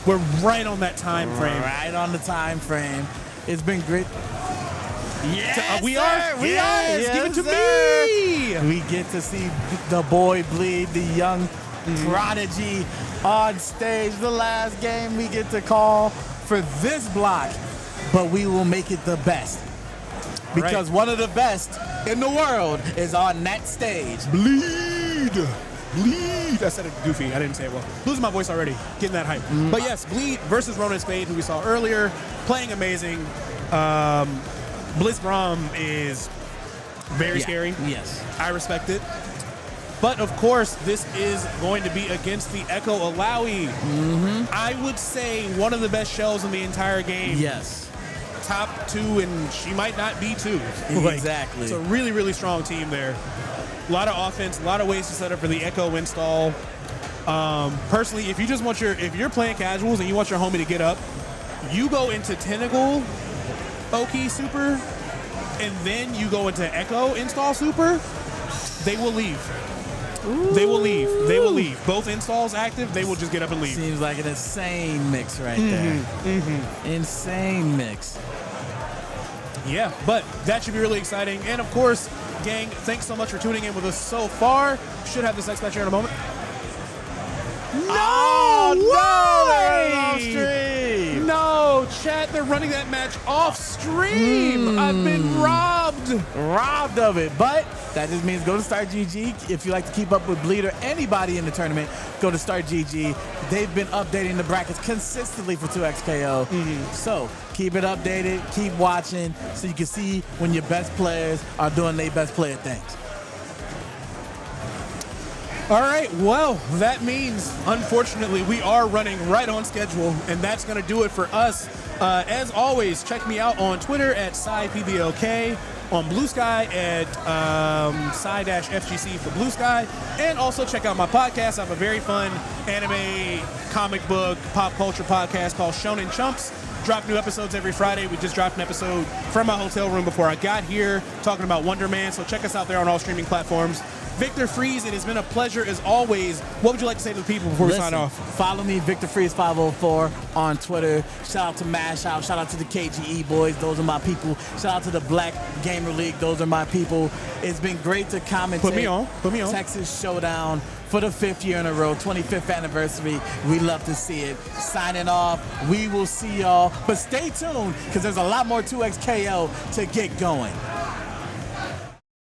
We're right on that time frame. Right on the time frame. It's been great. Yes, we are. Give it to me. We get to see the boy Bleed, the young prodigy, on stage. The last game we get to call for this block, but we will make it the best. Because one of the best in the world is on that stage. Bleed. I said it goofy. I didn't say it well. Losing my voice already. Getting that hype. But yes, Bleed versus Ronin Spade, who we saw earlier, playing amazing. Bliss Braum is very scary. Yes. I respect it. But of course, this is going to be against the Echo Alawi. I would say one of the best shells in the entire game. Yes. Top 2, and she might not be 2. Exactly. It's a really, really strong team there. A lot of offense, a lot of ways to set up for the Echo install. Personally, if you're playing casuals and you want your homie to get up, you go into Tentacle Oki Super, and then you go into Echo install Super, they will leave. They will leave. Both installs active, they will just get up and leave. Seems like an insane mix right there. Insane mix. Yeah, but that should be really exciting. And of course, gang, thanks so much for tuning in with us so far. Should have this next match here in a moment. No, chat, they're running that match off stream. I've been robbed of it. But that just means go to Start GG. If you like to keep up with Bleed or anybody in the tournament, go to Start GG. They've been updating the brackets consistently for 2XKO. So keep it updated, keep watching, so you can see when your best players are doing their best player things. All right, well, that means, unfortunately, we are running right on schedule, and that's going to do it for us. As always, check me out on Twitter at PsyPBLK, on Blue Sky at Psy-FGC for Blue Sky, and also check out my podcast. I have a very fun anime, comic book, pop culture podcast called Shonen Chumps. Drop new episodes every Friday. We just dropped an episode from my hotel room before I got here talking about Wonder Man, so check us out there on all streaming platforms. Victor Freeze, it has been a pleasure as always. What would you like to say to the people before we sign off? Follow me, Victor Freeze 504 on Twitter. Shout out to Mash Out. Shout out to the KGE boys. Those are my people. Shout out to the Black Gamer League. Those are my people. It's been great to commentate. Put me on. Texas Showdown for the 5th year in a row, 25th anniversary. We love to see it. Signing off. We will see y'all. But stay tuned, because there's a lot more 2XKO to get going.